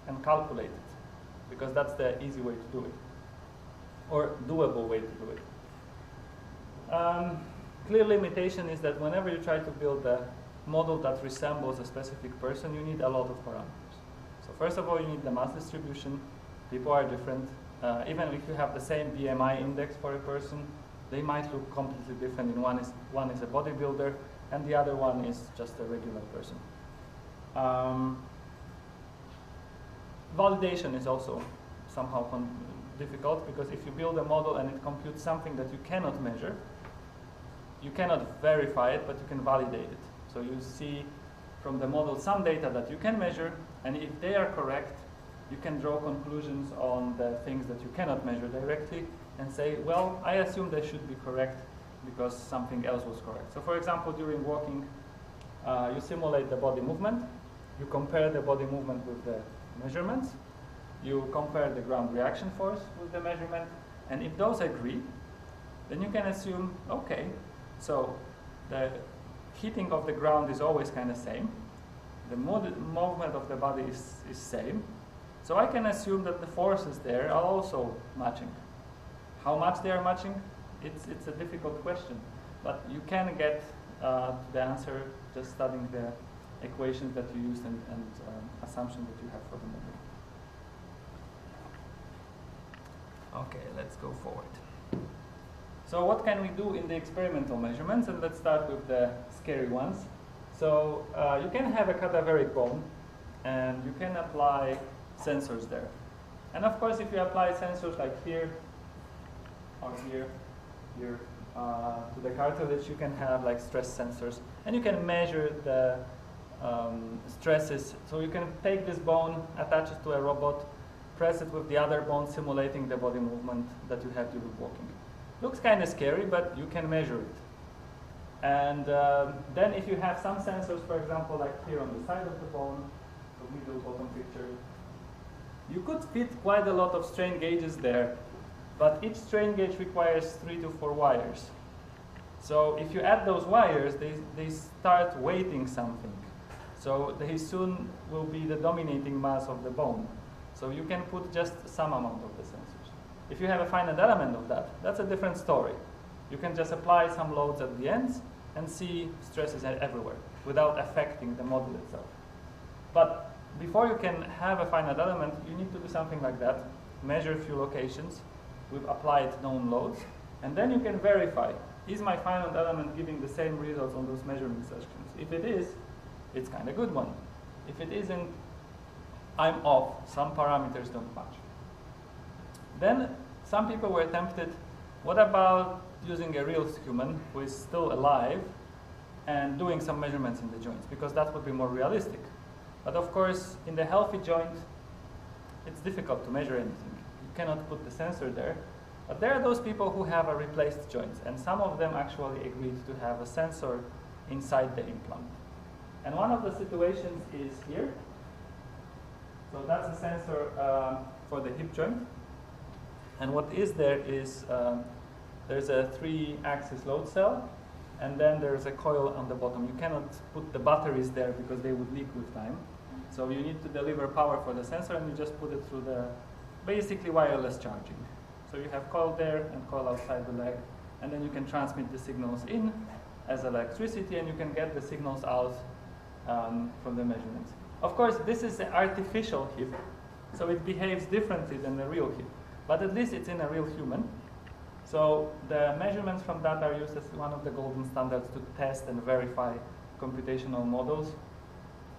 and calculate it, because that's the easy way to do it, or doable way to do it. Clear limitation is that whenever you try to build a model that resembles a specific person, you need a lot of parameters. So first of all, you need the mass distribution. People are different. Even if you have the same BMI index for a person, they might look completely different. One is a bodybuilder, and the other one is just a regular person. Validation is also somehow difficult, because if you build a model and it computes something that you cannot measure, you cannot verify it, but you can validate it. So you see from the model some data that you can measure, and if they are correct, you can draw conclusions on the things that you cannot measure directly and say, well, I assume they should be correct because something else was correct. So for example, during walking, you simulate the body movement, you compare the body movement with the measurements, you compare the ground reaction force with the measurement, and if those agree, then you can assume, okay, so the heating of the ground is always kind of same, the movement of the body is same, so I can assume that the forces there are also matching. How much they are matching? It's a difficult question, but you can get to the answer just studying the equations that you used and assumptions that you have for the model. Okay, let's go forward. So what can we do in the experimental measurements? And let's start with the scary ones. So you can have a cadaveric bone, and you can apply sensors there. And of course, if you apply sensors like here, or here, to the cartilage, you can have like stress sensors, and you can measure the stresses. So you can take this bone, attach it to a robot, press it with the other bone, simulating the body movement that you have during walking. Looks kind of scary, but you can measure it. And then if you have some sensors, for example, like here on the side of the bone, the middle bottom picture, you could fit quite a lot of strain gauges there, but each strain gauge requires 3 to 4 wires. So if you add those wires, they start weighting something. So they soon will be the dominating mass of the bone. So you can put just some amount of the sensors. If you have a finite element of that, that's a different story. You can just apply some loads at the ends and see stresses everywhere without affecting the model itself. But before you can have a finite element, you need to do something like that, measure a few locations with applied known loads, and then you can verify, is my finite element giving the same results on those measurement sessions? If it is, it's kind of good one. If it isn't, I'm off, some parameters don't match. Then some people were tempted, what about using a real human who is still alive and doing some measurements in the joints, because that would be more realistic. But of course, in the healthy joint, it's difficult to measure anything. You cannot put the sensor there. But there are those people who have a replaced joint, and some of them actually agreed to have a sensor inside the implant. And one of the situations is here. So that's a sensor for the hip joint. And what is there is there's a 3-axis load cell, and then there's a coil on the bottom. You cannot put the batteries there because they would leak with time. So you need to deliver power for the sensor, and you just put it through the basically wireless charging. So you have coil there and coil outside the leg, and then you can transmit the signals in as electricity, and you can get the signals out from the measurements. Of course, this is an artificial hip, so it behaves differently than a real hip, but at least it's in a real human. So the measurements from that are used as one of the golden standards to test and verify computational models.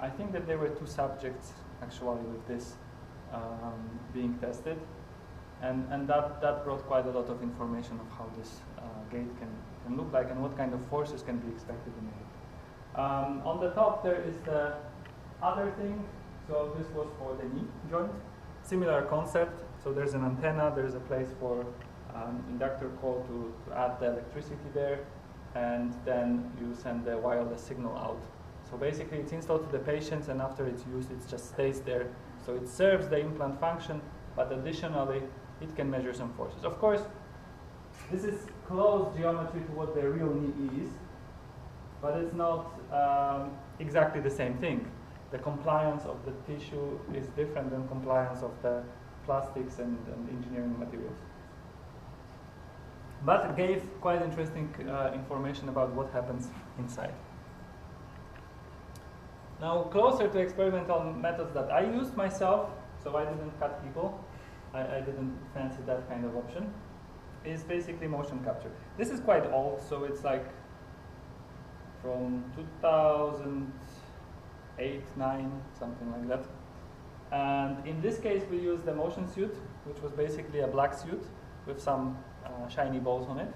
I think that there were 2 subjects actually with this being tested, and that brought quite a lot of information of how this gait can look like and what kind of forces can be expected in it. On the top there is the other thing. So this was for the knee joint. Similar concept. So there's an antenna, there's a place for inductor coil to add the electricity there, and then you send the wireless signal out. So basically it's installed to the patient, and after it's used it just stays there. So it serves the implant function, but additionally it can measure some forces. Of course, this is close geometry to what the real knee is, but it's not exactly the same thing. The compliance of the tissue is different than compliance of the plastics and engineering materials. But it gave quite interesting information about what happens inside. Now, closer to experimental methods that I used myself, so I didn't cut people, I didn't fancy that kind of option, is basically motion capture. This is quite old, so it's like from 2008, 9, something like that. And in this case, we used the motion suit, which was basically a black suit with some shiny balls on it.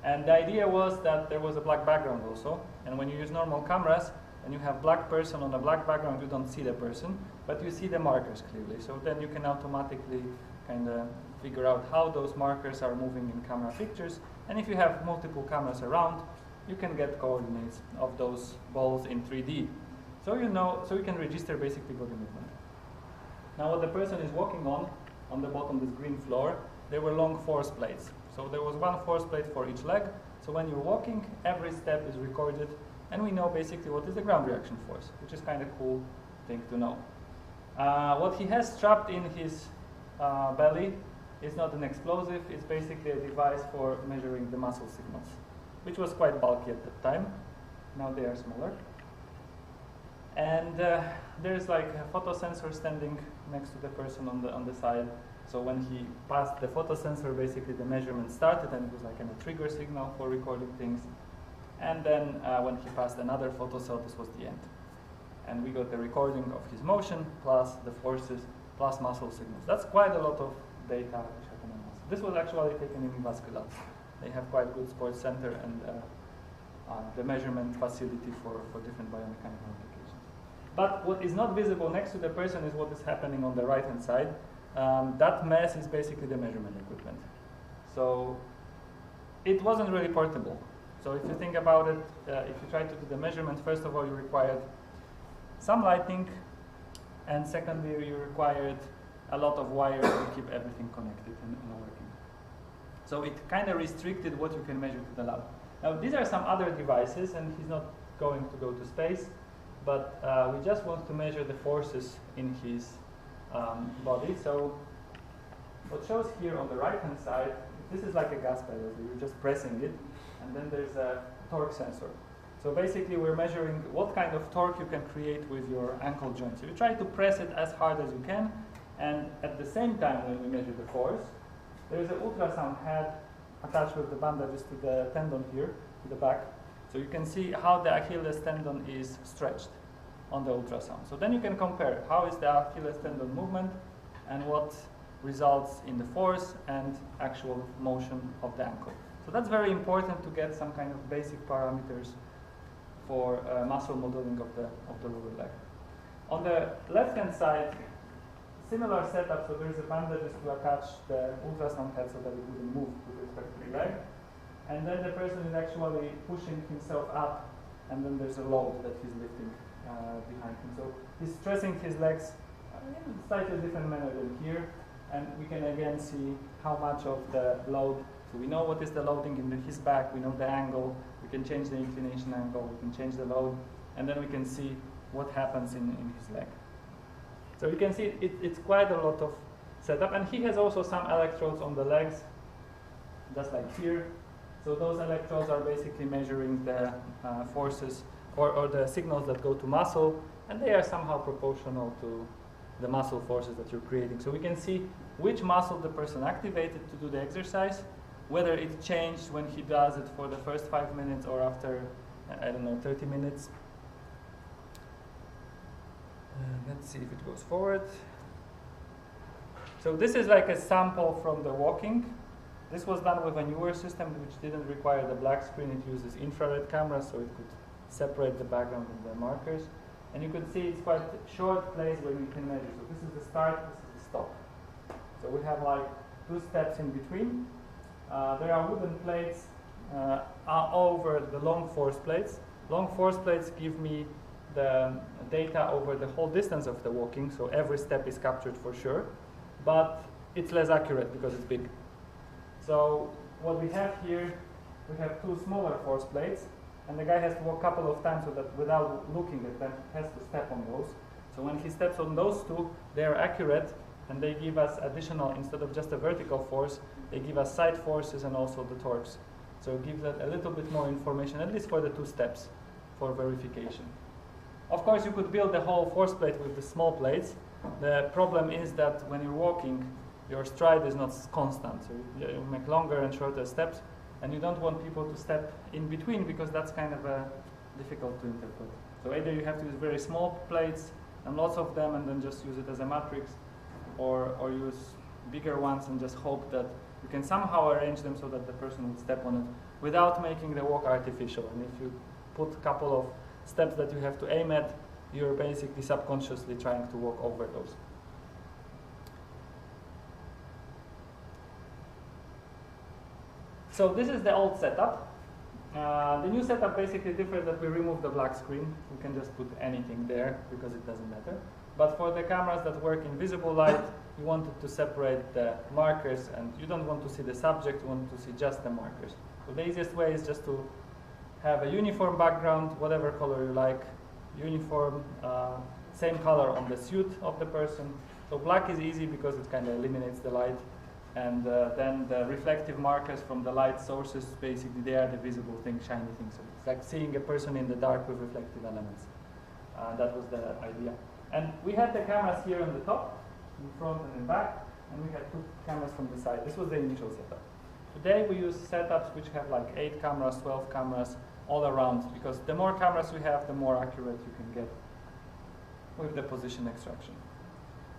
And the idea was that there was a black background also. And when you use normal cameras and you have black person on a black background, you don't see the person, but you see the markers clearly. So then you can automatically kind of figure out how those markers are moving in camera pictures. And if you have multiple cameras around, you can get coordinates of those balls in 3D. So you know, so you can register basically body movement. Now what the person is walking on the bottom, this green floor, there were long force plates. So there was one force plate for each leg. So when you're walking, every step is recorded, and we know basically what is the ground reaction force, which is kind of cool thing to know. What he has strapped in his belly is not an explosive, it's basically a device for measuring the muscle signals, which was quite bulky at that time. Now they are smaller. And there's like a photosensor standing next to the person on the side. So when he passed the photosensor, basically the measurement started, and it was like a trigger signal for recording things. And then when he passed another photocell, this was the end. And we got the recording of his motion, plus the forces, plus muscle signals. That's quite a lot of data which happened in muscle. This was actually taken in Vasculat. They have quite good sports center and the measurement facility for different biomechanical applications. But what is not visible next to the person is what is happening on the right-hand side. That mess is basically the measurement equipment. So it wasn't really portable. So if you think about it, if you try to do the measurement, first of all, you required some lighting, and secondly, you required a lot of wires to keep everything connected and working. So it kind of restricted what you can measure to the lab. Now, these are some other devices, and he's not going to go to space, but we just want to measure the forces in his body. So what shows here on the right-hand side, this is like a gas pedal, so you're just pressing it, and then there's a torque sensor. So basically we're measuring what kind of torque you can create with your ankle joint. So you try to press it as hard as you can, and at the same time when we measure the force, there's an ultrasound head attached with the bandages to the tendon here, to the back. So you can see how the Achilles tendon is stretched on the ultrasound. So then you can compare how is the Achilles tendon movement and what results in the force and actual motion of the ankle. So that's very important to get some kind of basic parameters for muscle modeling of the lower leg. On the left-hand side, similar setup, so there's a bandages to attach the ultrasound head so that it wouldn't move with respect to the leg. And then the person is actually pushing himself up, and then there's a load that he's lifting behind him. So he's stressing his legs in a slightly different manner than here, and we can again see how much of the load. So we know what is the loading in his back, we know the angle, we can change the inclination angle, we can change the load, and then we can see what happens in his leg. So you can see it's quite a lot of setup, and he has also some electrodes on the legs, just like here. So those electrodes are basically measuring the forces or the signals that go to muscle, and they are somehow proportional to the muscle forces that you're creating. So we can see which muscle the person activated to do the exercise, whether it changed when he does it for the first 5 minutes or after, I don't know, 30 minutes. Let's see if it goes forward. So this is like a sample from the walking. This was done with a newer system which didn't require the black screen. It uses infrared cameras, so it could separate the background and the markers. And you could see it's quite a short place where you can measure. So this is the start, this is the stop. So we have like 2 steps in between. There are wooden plates over the long force plates. Long force plates give me the data over the whole distance of the walking, so every step is captured for sure, but it's less accurate because it's big. So what we have here, we have 2 smaller force plates, and the guy has to walk a couple of times so that without looking at them, he has to step on those. So when he steps on those 2, they are accurate, and they give us additional, instead of just a vertical force, they give us side forces and also the torques. So it gives us a little bit more information, at least for the 2 steps, for verification. Of course, you could build the whole force plate with the small plates. The problem is that when you're walking, your stride is not constant. So you make longer and shorter steps, and you don't want people to step in between because that's kind of difficult to interpret. So either you have to use very small plates and lots of them and then just use it as a matrix, or use bigger ones and just hope that you can somehow arrange them so that the person would step on it without making the walk artificial. And if you put a couple of steps that you have to aim at, you're basically subconsciously trying to walk over those. So this is the old setup. The new setup basically differs that we remove the black screen. We can just put anything there because it doesn't matter. But for the cameras that work in visible light, you wanted to separate the markers, and you don't want to see the subject, you want to see just the markers. So the easiest way is just to have a uniform background, whatever color you like, uniform, same color on the suit of the person. So black is easy because it kind of eliminates the light. And then the reflective markers from the light sources, basically they are the visible thing, shiny things. So it's like seeing a person in the dark with reflective elements. That was the idea. And we had the cameras here on the top, in front and in back, and we had 2 cameras from the side. This was the initial setup. Today we use setups which have like 8 cameras, 12 cameras all around, because the more cameras we have, the more accurate you can get with the position extraction.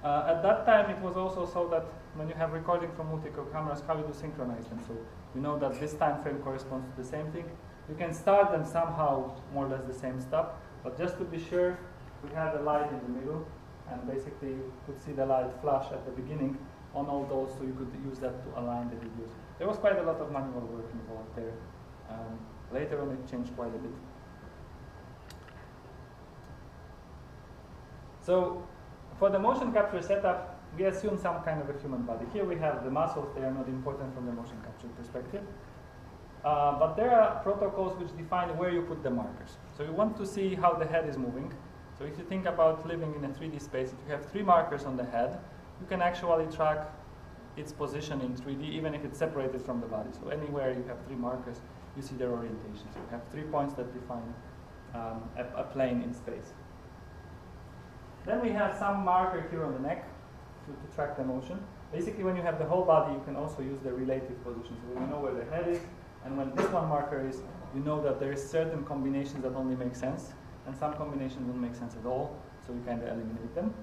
At that time, it was also so that when you have recording from multiple cameras, how you do synchronize them. So you know that this time frame corresponds to the same thing. You can start them somehow more or less the same stuff, but just to be sure, we had a light in the middle, and basically you could see the light flash at the beginning on all those, so you could use that to align the videos. There was quite a lot of manual work involved there. Later on, it changed quite a bit. So for the motion capture setup, we assume some kind of a human body. Here we have the muscles. They are not important from the motion capture perspective. But there are protocols which define where you put the markers. So you want to see how the head is moving. So if you think about living in a 3D space, if you have 3 markers on the head, you can actually track its position in 3D, even if it's separated from the body. So anywhere you have 3 markers, you see their orientation. So you have 3 points that define a plane in space. Then we have some marker here on the neck to track the motion. Basically, when you have the whole body, you can also use the relative position. So you know where the head is, and when this one marker is, you know that there is certain combinations that only make sense, and some combinations don't make sense at all, so you kind of eliminate them.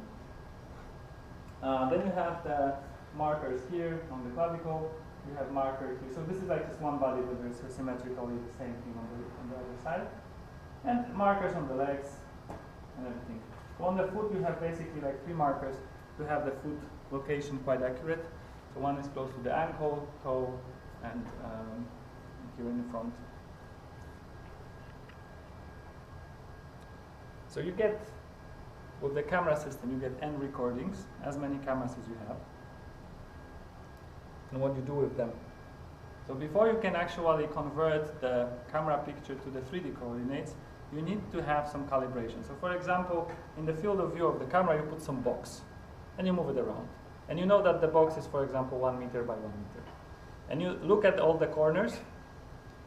Then you have the markers here on the clavicle. You have marker here. So this is like just one body, but there's symmetrically the same thing on the other side. And markers on the legs and everything. On the foot, you have basically like 3 markers to have the foot location quite accurate. So one is close to the ankle, toe, and here in the front. So you get, with the camera system, you get N recordings, as many cameras as you have, and what you do with them. So before you can actually convert the camera picture to the 3D coordinates, you need to have some calibration. So for example, in the field of view of the camera, you put some box, and you move it around. And you know that the box is, for example, 1 meter by 1 meter. And you look at all the corners,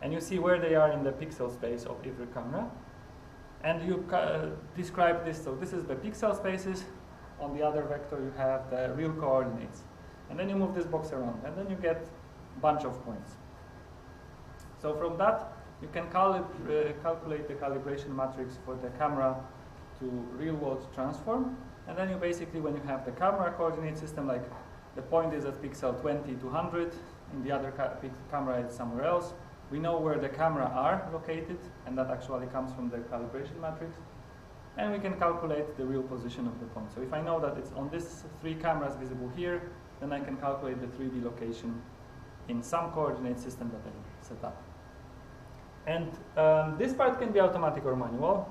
and you see where they are in the pixel space of every camera. And you describe this. So this is the pixel spaces. On the other vector, you have the real coordinates. And then you move this box around, and then you get a bunch of points. So from that, you can calculate the calibration matrix for the camera to real-world transform. And then you basically, when you have the camera coordinate system, like the point is at pixel 20 to 100, in the other camera it's somewhere else, we know where the camera are located, and that actually comes from the calibration matrix. And we can calculate the real position of the point. So if I know that it's on these 3 cameras visible here, then I can calculate the 3D location in some coordinate system that I set up. And this part can be automatic or manual.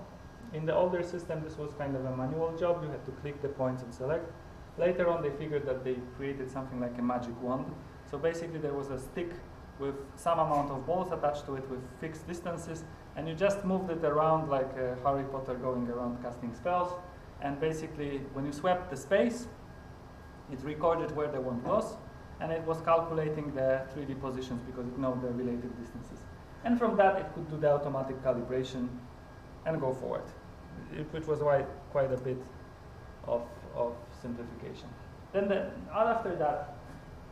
In the older system, this was kind of a manual job. You had to click the points and select. Later on, they figured that they created something like a magic wand. So basically, there was a stick with some amount of balls attached to it with fixed distances, and you just moved it around like Harry Potter going around casting spells. And basically, when you swept the space, it recorded where the wand was, and it was calculating the 3D positions because it knows the related distances. And from that, it could do the automatic calibration and go forward, which was quite a bit of simplification. Then after that,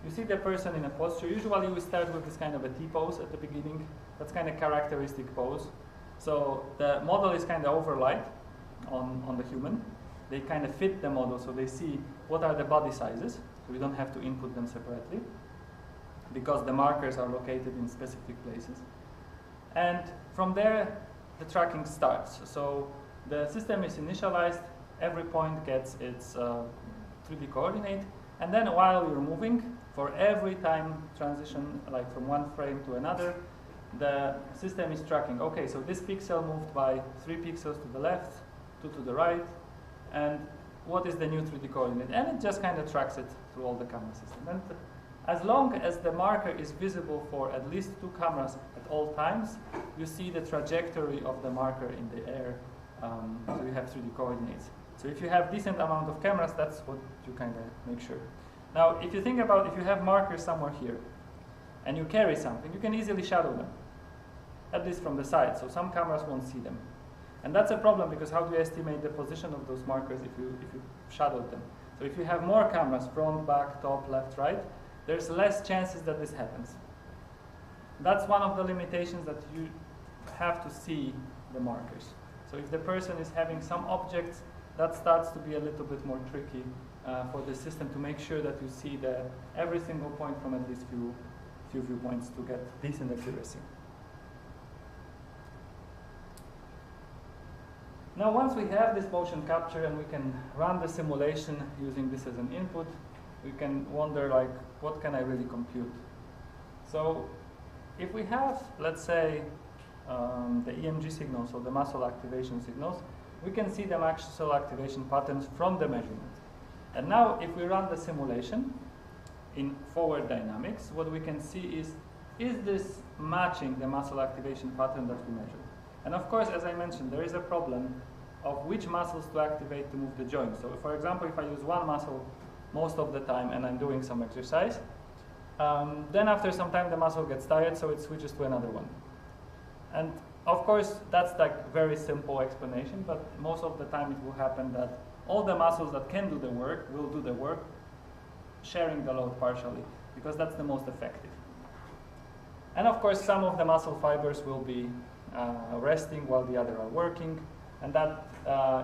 you see the person in a posture. Usually we start with this kind of a T-pose at the beginning. That's kind of characteristic pose. So the model is kind of overlaid on the human. They kind of fit the model, so they see what are the body sizes. So we don't have to input them separately because the markers are located in specific places. And from there, the tracking starts. So the system is initialized. Every point gets its 3D coordinate. And then while you're moving, for every time transition, like from one frame to another, the system is tracking. Okay, so this pixel moved by 3 pixels to the left, 2 to the right, and what is the new 3D coordinate? And it just kind of tracks it through all the camera system. And as long as the marker is visible for at least 2 cameras at all times, you see the trajectory of the marker in the air. So you have 3D coordinates. So if you have decent amount of cameras, that's what you kind of make sure. Now, if you think about if you have markers somewhere here, and you carry something, you can easily shadow them, at least from the side. So some cameras won't see them. And that's a problem because how do you estimate the position of those markers if you shadowed them? So if you have more cameras, front, back, top, left, right, there's less chances that this happens. That's one of the limitations, that you have to see the markers. So if the person is having some objects, that starts to be a little bit more tricky for the system to make sure that you see every single point from at least few viewpoints to get decent accuracy. Now, once we have this motion capture and we can run the simulation using this as an input, we can wonder, like, what can I really compute? So if we have, let's say, the EMG signals, or the muscle activation signals, we can see the muscle activation patterns from the measurement. And now, if we run the simulation in forward dynamics, what we can see is this matching the muscle activation pattern that we measured? And of course, as I mentioned, there is a problem of which muscles to activate to move the joint. So for example, if I use one muscle most of the time and I'm doing some exercise, then after some time the muscle gets tired, so it switches to another one. And of course, that's like very simple explanation, but most of the time it will happen that all the muscles that can do the work will do the work, sharing the load partially, because that's the most effective. And of course, some of the muscle fibers will be resting while the other are working, and that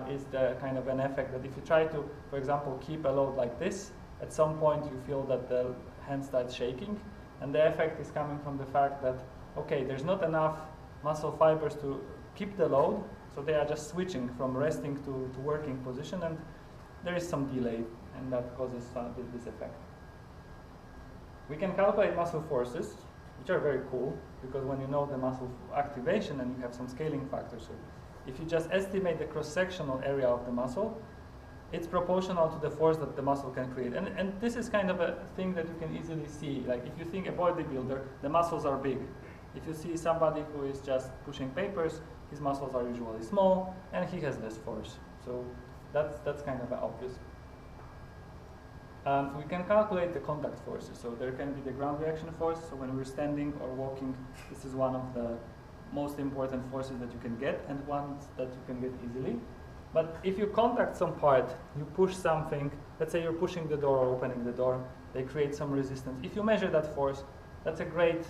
is the kind of an effect that if you try to, for example, keep a load like this, at some point you feel that the hand starts shaking, and the effect is coming from the fact that, okay, there's not enough muscle fibers to keep the load, so they are just switching from resting to working position, and there is some delay, and that causes this effect. We can calculate muscle forces, which are very cool, because when you know the muscle activation and you have some scaling factors, so if you just estimate the cross-sectional area of the muscle, it's proportional to the force that the muscle can create. And this is kind of a thing that you can easily see. Like if you think a bodybuilder, the muscles are big. If you see somebody who is just pushing papers, his muscles are usually small, and he has less force. So that's kind of obvious. We can calculate the contact forces. So there can be the ground reaction force. So when we're standing or walking, this is one of the most important forces that you can get and ones that you can get easily. But if you contact some part, you push something, let's say you're pushing the door or opening the door, they create some resistance. If you measure that force, that's a great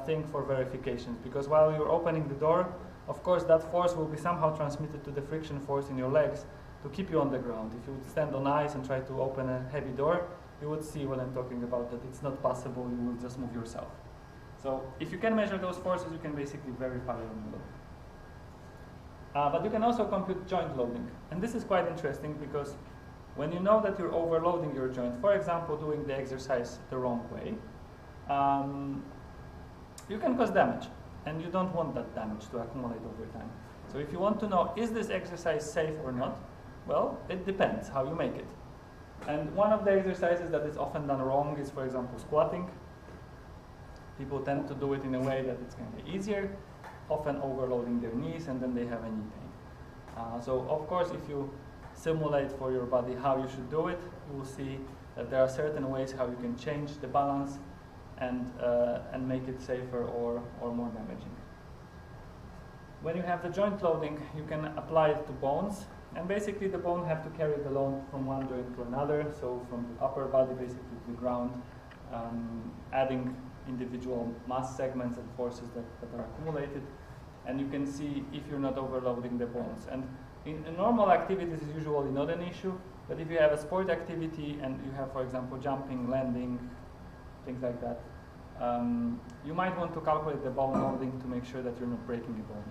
thing for verifications, because while you're opening the door, of course that force will be somehow transmitted to the friction force in your legs to keep you on the ground. If you would stand on ice and try to open a heavy door, you would see what I'm talking about, that it's not possible, you will just move yourself. So if you can measure those forces, you can basically verify your load. But you can also compute joint loading. And this is quite interesting because when you know that you're overloading your joint, for example, doing the exercise the wrong way, you can cause damage. And you don't want that damage to accumulate over time. So if you want to know, is this exercise safe or not? Well, it depends how you make it. And one of the exercises that is often done wrong is, for example, squatting. People tend to do it in a way that it's kind of easier, often overloading their knees, and then they have a knee pain. So of course, if you simulate for your body how you should do it, you will see that there are certain ways how you can change the balance and make it safer or more damaging. When you have the joint loading, you can apply it to bones, and basically the bone have to carry the load from one joint to another, so from the upper body basically to the ground, adding individual mass segments and forces that are accumulated, and you can see if you're not overloading the bones. And in normal activities is usually not an issue, but if you have a sport activity and you have, for example, jumping, landing, things like that, you might want to calculate the bone loading to make sure that you're not breaking a bone.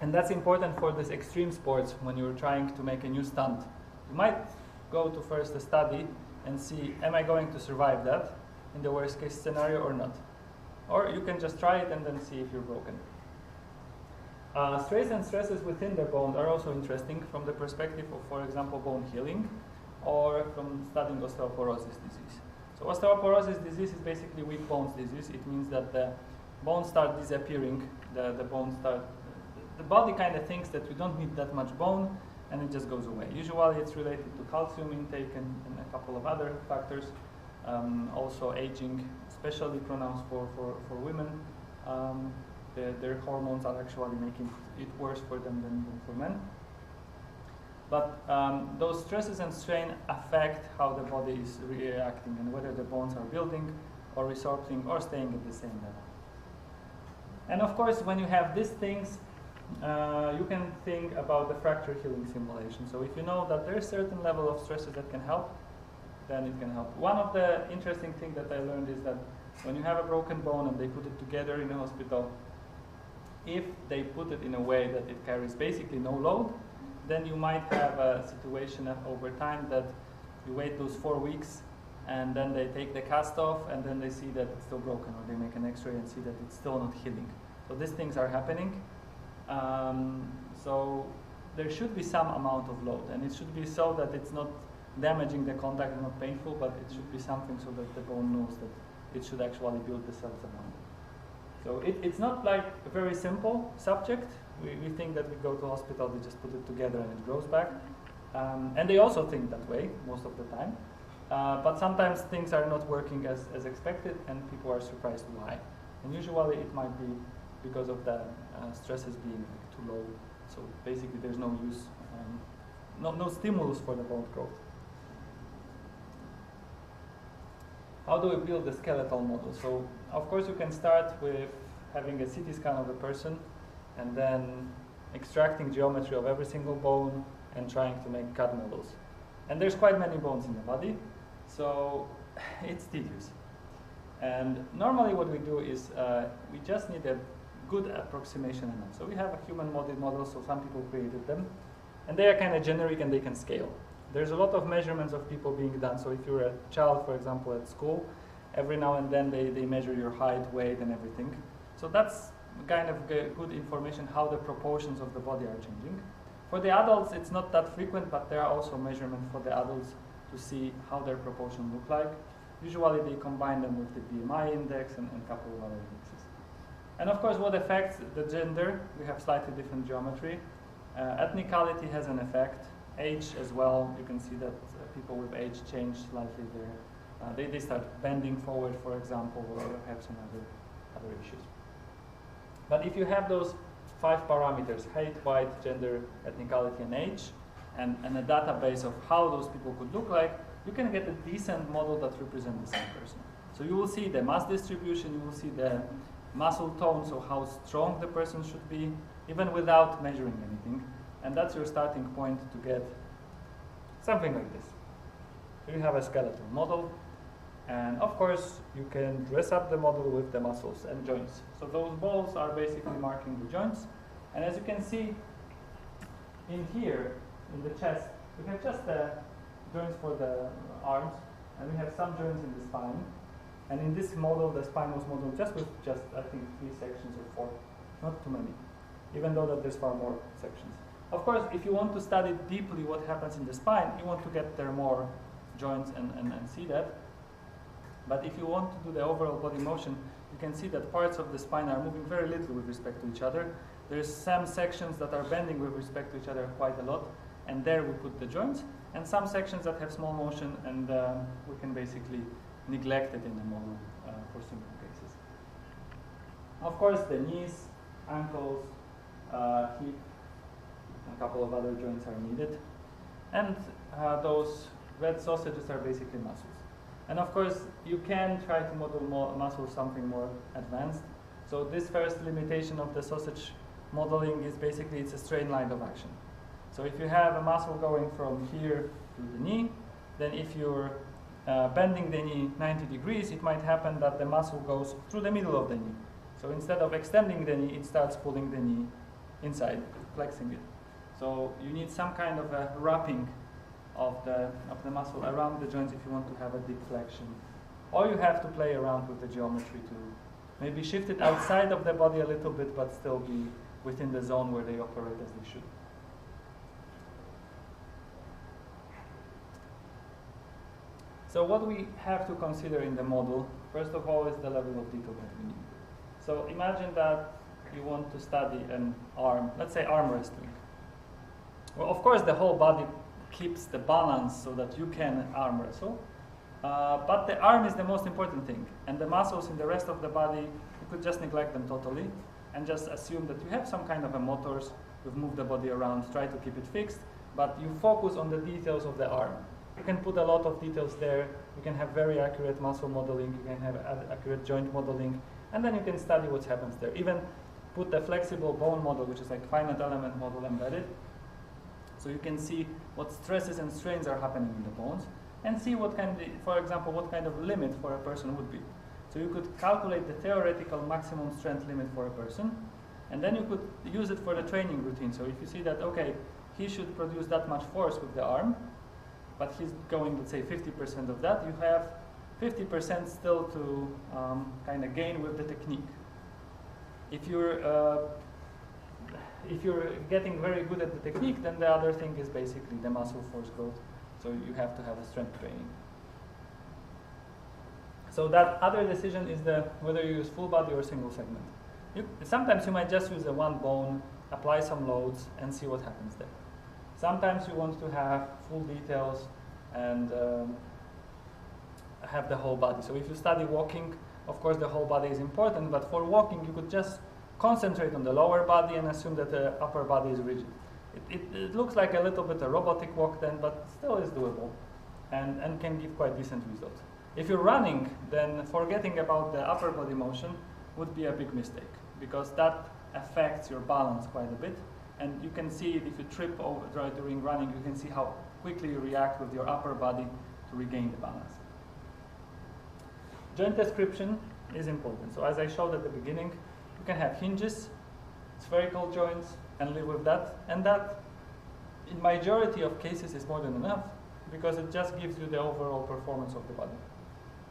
And that's important for these extreme sports when you're trying to make a new stunt. You might go to first a study and see, am I going to survive that in the worst case scenario or not? Or you can just try it and then see if you're broken. Strains and stresses within the bone are also interesting from the perspective of, for example, bone healing or from studying osteoporosis disease. So osteoporosis disease is basically weak bones disease. It means that the bones start disappearing, the body kind of thinks that we don't need that much bone, and it just goes away. Usually it's related to calcium intake and a couple of other factors. Also aging, especially pronounced for women. Their hormones are actually making it worse for them than for men. But those stresses and strain affect how the body is reacting and whether the bones are building or resorpting or staying at the same level. And of course, when you have these things, you can think about the fracture healing simulation. So if you know that there is a certain level of stresses that can help, then it can help. One of the interesting things that I learned is that when you have a broken bone and they put it together in a hospital, if they put it in a way that it carries basically no load, then you might have a situation over time that you wait those 4 weeks and then they take the cast off and then they see that it's still broken, or they make an x-ray and see that it's still not healing. So these things are happening. So there should be some amount of load, and it should be so that it's not damaging the contact and not painful, but it should be something so that the bone knows that it should actually build the cells around it. So it's not like a very simple subject. We think that we go to hospital, they just put it together and it grows back. And they also think that way most of the time. But sometimes things are not working as expected and people are surprised why. And usually it might be because of the stresses being too low. So basically there's no use, no stimulus for the bone growth. How do we build the skeletal model? So of course you can start with having a CT scan of the person and then extracting geometry of every single bone and trying to make CAD models. And there's quite many bones in the body, so it's tedious. And normally what we do is we just need a good approximation enough. So we have a human model, so some people created them, and they are kind of generic and they can scale. There's a lot of measurements of people being done. So if you're a child, for example, at school, every now and then they measure your height, weight, and everything. So that's kind of good information how the proportions of the body are changing. For the adults, it's not that frequent, but there are also measurements for the adults to see how their proportions look like. Usually they combine them with the BMI index and a couple of other indexes. And of course, what affects the gender? We have slightly different geometry. Ethnicality has an effect. Age as well. You can see that people with age change slightly there. They start bending forward, for example, or have some other other issues. But if you have those 5 parameters, height, weight, gender, ethnicality, and age, and a database of how those people could look like, you can get a decent model that represents the same person. So you will see the mass distribution, you will see the muscle tone, so how strong the person should be, even without measuring anything. And that's your starting point to get something like this. So you have a skeletal model, and of course you can dress up the model with the muscles and joints. So those balls are basically marking the joints. And as you can see in here, in the chest, we have just the joints for the arms, and we have some joints in the spine. And in this model, the spine was modeled just with I think 3 sections or 4, not too many, even though that there's far more sections. Of course, if you want to study deeply what happens in the spine, you want to get there more joints and see that. But if you want to do the overall body motion, you can see that parts of the spine are moving very little with respect to each other. There's some sections that are bending with respect to each other quite a lot, and there we put the joints, and some sections that have small motion, and we can basically neglect it in the model for simple cases. Of course, the knees, ankles, hip, a couple of other joints are needed, and those red sausages are basically muscles. And of course, you can try to model muscle something more advanced. So this first limitation of the sausage modeling is basically it's a straight line of action. So if you have a muscle going from here to the knee, then if you're bending the knee 90 degrees, it might happen that the muscle goes through the middle of the knee. So instead of extending the knee, it starts pulling the knee inside, flexing it. So you need some kind of a wrapping of the muscle around the joints if you want to have a deep flexion. Or you have to play around with the geometry to maybe shift it outside of the body a little bit, but still be within the zone where they operate as they should. So what we have to consider in the model, first of all, is the level of detail that we need. So imagine that you want to study an arm, let's say arm wrestling. Well, of course, the whole body keeps the balance so that you can arm wrestle, but the arm is the most important thing, and the muscles in the rest of the body, you could just neglect them totally and just assume that you have some kind of a motors, you've moved the body around, try to keep it fixed, but you focus on the details of the arm. You can put a lot of details there, you can have very accurate muscle modeling, you can have accurate joint modeling, and then you can study what happens there. Even put a flexible bone model, which is like finite element model embedded, so you can see what stresses and strains are happening in the bones, and see what kind of, for example, what kind of limit for a person would be. So you could calculate the theoretical maximum strength limit for a person, and then you could use it for the training routine. So if you see that, okay, he should produce that much force with the arm, but he's going, let's say, 50% of that, you have 50% still to kind of gain with the technique. If you're getting very good at the technique, then the other thing is basically the muscle force growth. So you have to have a strength training. So that other decision is whether you use full body or single segment. Sometimes you might just use a one bone, apply some loads, and see what happens there. Sometimes you want to have full details and have the whole body. So if you study walking, of course the whole body is important, but for walking you could just concentrate on the lower body and assume that the upper body is rigid. It looks like a little bit a robotic walk then, but still is doable and can give quite decent results. If you're running, then forgetting about the upper body motion would be a big mistake, because that affects your balance quite a bit. And you can see if you trip over during running, you can see how quickly you react with your upper body to regain the balance. Joint description is important. So as I showed at the beginning, you can have hinges, spherical joints, and live with that. And that, in majority of cases, is more than enough, because it just gives you the overall performance of the body.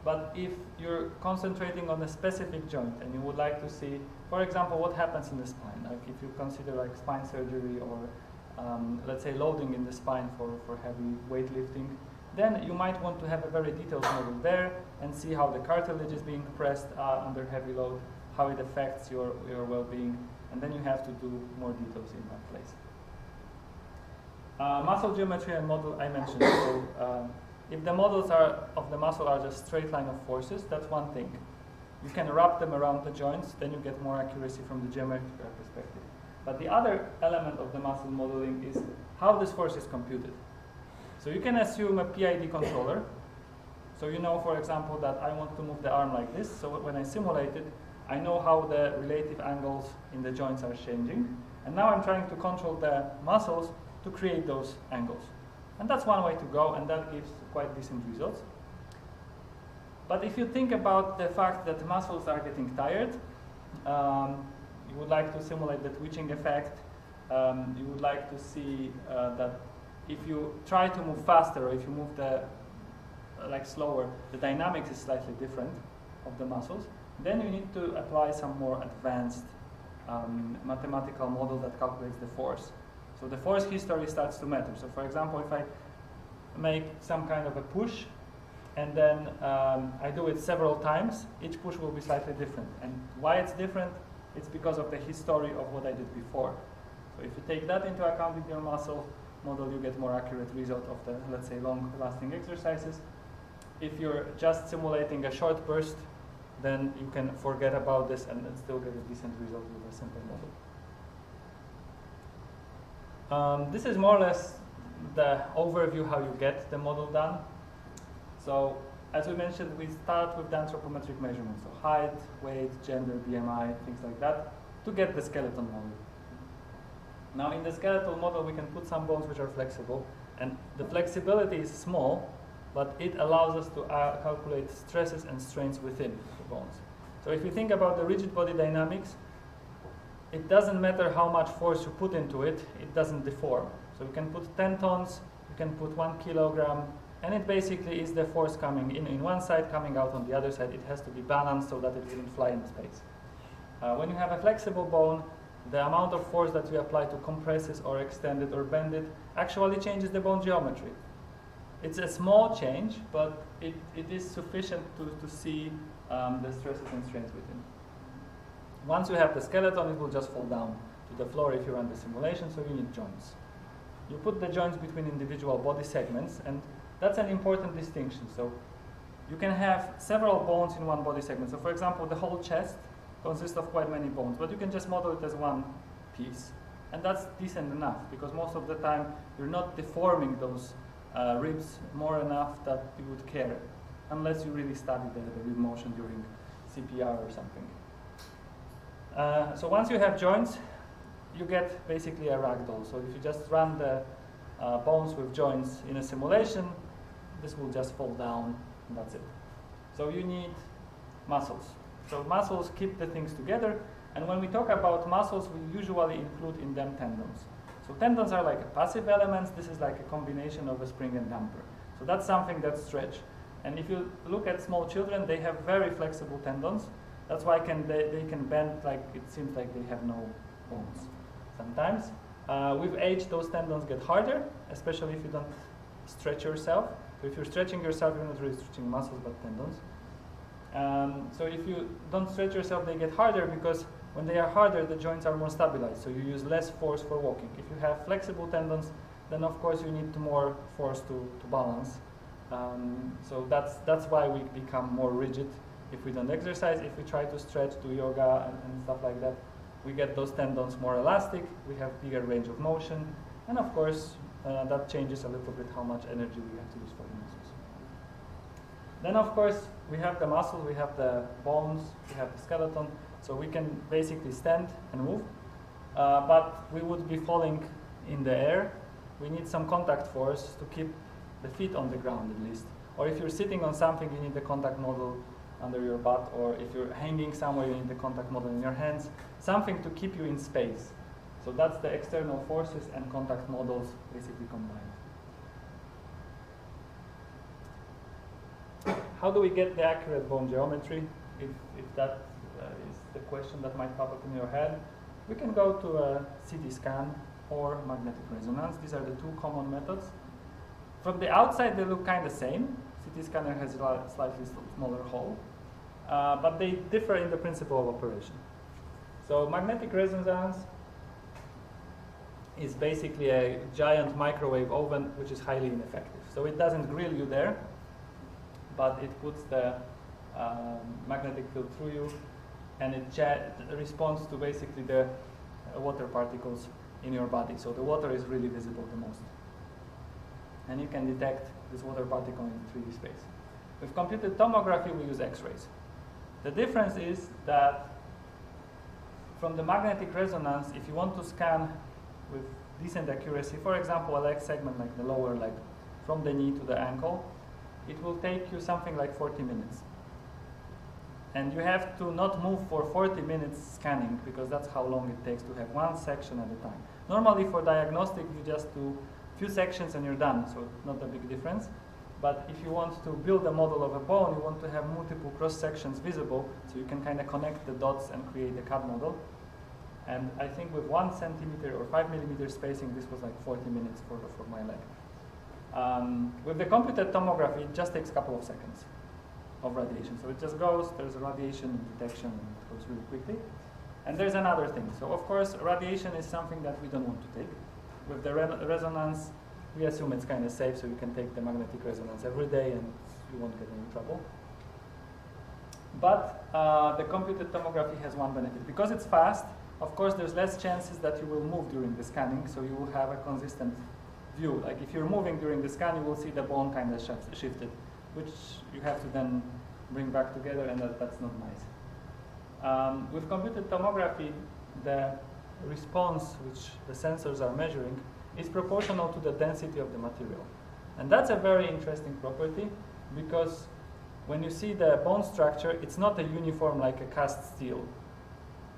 But if you're concentrating on a specific joint and you would like to see, for example, what happens in the spine, like if you consider like spine surgery or let's say loading in the spine for heavy weightlifting, then you might want to have a very detailed model there and see how the cartilage is being pressed under heavy load, how it affects your well-being, and then you have to do more details in that place. Muscle geometry and model I mentioned. So if the models of the muscle are just straight line of forces, that's one thing. you can wrap them around the joints, then you get more accuracy from the geometrical perspective. But the other element of the muscle modeling is how this force is computed. So you can assume a PID controller. So you know, for example, that I want to move the arm like this. So when I simulate it, I know how the relative angles in the joints are changing. And now I'm trying to control the muscles to create those angles. And that's one way to go, and that gives quite decent results. But if you think about the fact that the muscles are getting tired, you would like to simulate the twitching effect, you would like to see that if you try to move faster, or if you move the slower, the dynamics is slightly different of the muscles, then you need to apply some more advanced mathematical model that calculates the force. So the force history starts to matter. So for example, if I make some kind of a push, and then I do it several times, each push will be slightly different. And why it's different? It's because of the history of what I did before. So if you take that into account with your muscle model, you get more accurate result of the, let's say, long-lasting exercises. If you're just simulating a short burst, then you can forget about this and still get a decent result with a simple model. This is more or less the overview how you get the model done. So as we mentioned, we start with the anthropometric measurements, so height, weight, gender, BMI, things like that, to get the skeleton model. Now in the skeletal model, we can put some bones which are flexible, and the flexibility is small, but it allows us to calculate stresses and strains within the bones. So if you think about the rigid body dynamics, it doesn't matter how much force you put into it, it doesn't deform. So you can put 10 tons, you can put 1 kilogram, and it basically is the force coming in one side, coming out on the other side. It has to be balanced so that it wouldn't fly in space. When you have a flexible bone, the amount of force that you apply to compress it or extend it or bend it actually changes the bone geometry. It's a small change, but it is sufficient to see the stresses and strains within. Once you have the skeleton, it will just fall down to the floor if you run the simulation, so you need joints. You put the joints between individual body segments, and that's an important distinction. So you can have several bones in one body segment. So for example, the whole chest consists of quite many bones, but you can just model it as one piece. And that's decent enough, because most of the time you're not deforming those ribs more enough that you would care, unless you really study the rib motion during CPR or something. So once you have joints, you get basically a ragdoll. So if you just run the bones with joints in a simulation, this will just fall down, and that's it. So you need muscles. So muscles keep the things together, and when we talk about muscles, we usually include in them tendons. So tendons are like a passive elements. This is like a combination of a spring and damper. So that's something that's stretched. And if you look at small children, they have very flexible tendons. That's why they can bend like it seems like they have no bones sometimes. With age, those tendons get harder, especially if you don't stretch yourself. So if you're stretching yourself, you're not really stretching muscles, but tendons. So if you don't stretch yourself, they get harder, because when they are harder, the joints are more stabilized. So you use less force for walking. If you have flexible tendons, then of course you need more force to balance. So that's why we become more rigid if we don't exercise. If we try to stretch, do yoga and stuff like that, we get those tendons more elastic, we have bigger range of motion, and of course that changes a little bit how much energy we have to use for the muscles. Then of course we have the muscles, we have the bones, we have the skeleton, so we can basically stand and move, but we would be falling in the air. We need some contact force to keep the feet on the ground at least. Or if you're sitting on something, you need the contact model under your butt, or if you're hanging somewhere, you need the contact model in your hands, something to keep you in space. So that's the external forces and contact models basically combined. How do we get the accurate bone geometry? If that is the question that might pop up in your head, we can go to a CT scan or magnetic resonance. These are the two common methods. From the outside, they look kind of same. CT scanner has a slightly smaller hole, but they differ in the principle of operation. So magnetic resonance is basically a giant microwave oven which is highly ineffective. So it doesn't grill you there, but it puts the magnetic field through you, and it responds to basically the water particles in your body. So the water is really visible the most. And you can detect this water particle in 3D space. With computed tomography, we use X-rays. The difference is that from the magnetic resonance, if you want to scan with decent accuracy, for example, a leg segment like the lower leg, from the knee to the ankle, it will take you something like 40 minutes. And you have to not move for 40 minutes scanning, because that's how long it takes to have one section at a time. Normally for diagnostic, you just do a few sections and you're done, so not a big difference. But if you want to build a model of a bone, you want to have multiple cross sections visible, so you can kind of connect the dots and create a CAD model. And I think with 1 centimeter or 5 millimeter spacing, this was like 40 minutes for my leg. With the computed tomography, it just takes a couple of seconds of radiation. So it just goes, there's a radiation detection, and it goes really quickly. And there's another thing. So of course, radiation is something that we don't want to take. With the resonance, we assume it's kind of safe, so you can take the magnetic resonance every day and you won't get any trouble. But the computed tomography has one benefit. Because it's fast, of course, there's less chances that you will move during the scanning, so you will have a consistent view. Like if you're moving during the scan, you will see the bone kind of shifted, which you have to then bring back together, and that's not nice. With computed tomography, the response which the sensors are measuring is proportional to the density of the material. And that's a very interesting property, because when you see the bone structure, it's not a uniform like a cast steel.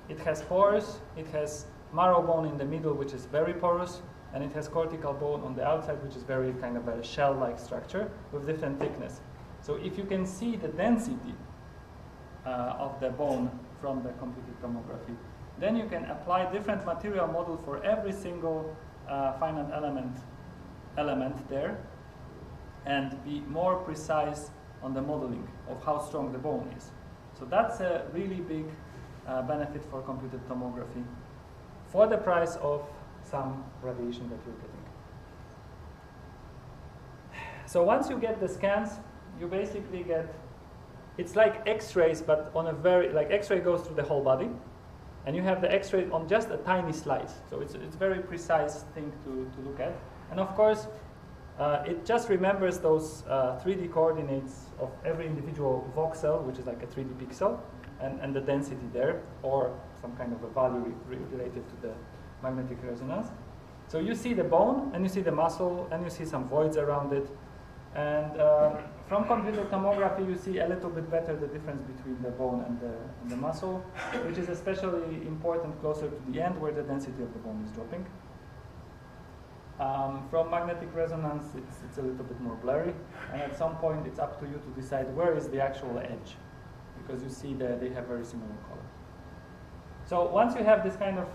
It has pores, it has marrow bone in the middle, which is very porous, and it has cortical bone on the outside, which is very kind of a shell-like structure with different thickness. So if you can see the density of the bone from the computed tomography, then you can apply different material model for every single finite element there, and be more precise on the modeling of how strong the bone is. So that's a really big benefit for computed tomography for the price of some radiation that you're getting. So once you get the scans, you basically get, it's like X-rays, but on a very, like X-ray goes through the whole body, and you have the X-ray on just a tiny slice. So it's a very precise thing to look at. And of course, it just remembers those 3D coordinates of every individual voxel, which is like a 3D pixel, and the density there, or some kind of a value related to the magnetic resonance. So you see the bone, and you see the muscle, and you see some voids around it. And from computed tomography, you see a little bit better the difference between the bone and the muscle, which is especially important closer to the end, where the density of the bone is dropping. From magnetic resonance, it's a little bit more blurry, and at some point it's up to you to decide where is the actual edge, because you see that they have very similar color. So once you have this kind of